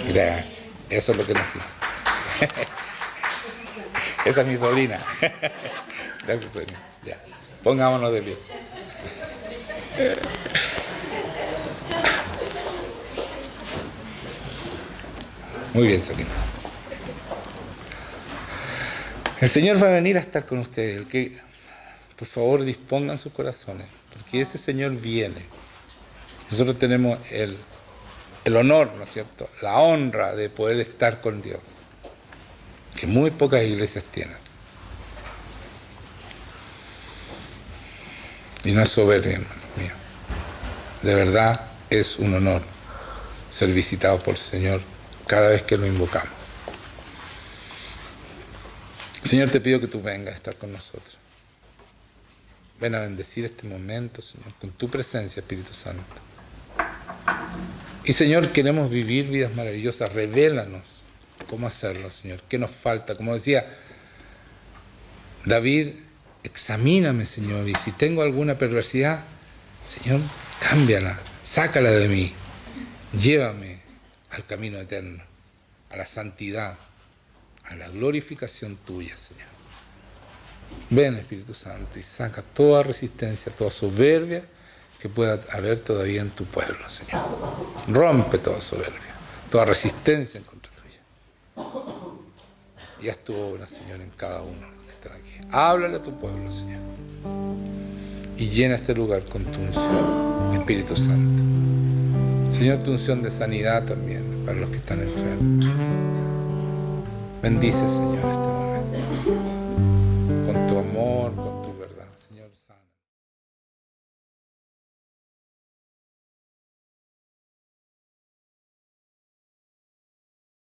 Gracias. Eso es lo que necesito. Esa es mi sobrina. Gracias, sobrina. Ya. Pongámonos de pie. Muy bien, sobrina. El Señor va a venir a estar con ustedes. El que, por favor, dispongan sus corazones, porque ese Señor viene. Nosotros tenemos el honor, ¿no es cierto?, la honra de poder estar con Dios, que muy pocas iglesias tienen. Y no es soberbia, hermano mío. De verdad es un honor ser visitado por el Señor cada vez que lo invocamos. Señor, te pido que tú vengas a estar con nosotros. Ven a bendecir este momento, Señor, con tu presencia, Espíritu Santo. Y, Señor, queremos vivir vidas maravillosas. Revélanos cómo hacerlo, Señor. ¿Qué nos falta? Como decía David, examíname, Señor, y si tengo alguna perversidad, Señor, cámbiala, sácala de mí. Llévame al camino eterno, a la santidad, a la glorificación tuya, Señor. Ven, Espíritu Santo, y saca toda resistencia, toda soberbia que pueda haber todavía en tu pueblo, Señor. Rompe toda soberbia, toda resistencia en contra tuya. Y haz tu obra, Señor, en cada uno que está aquí. Háblale a tu pueblo, Señor. Y llena este lugar con tu unción, Espíritu Santo. Señor, tu unción de sanidad también para los que están enfermos. Bendice, Señor, esta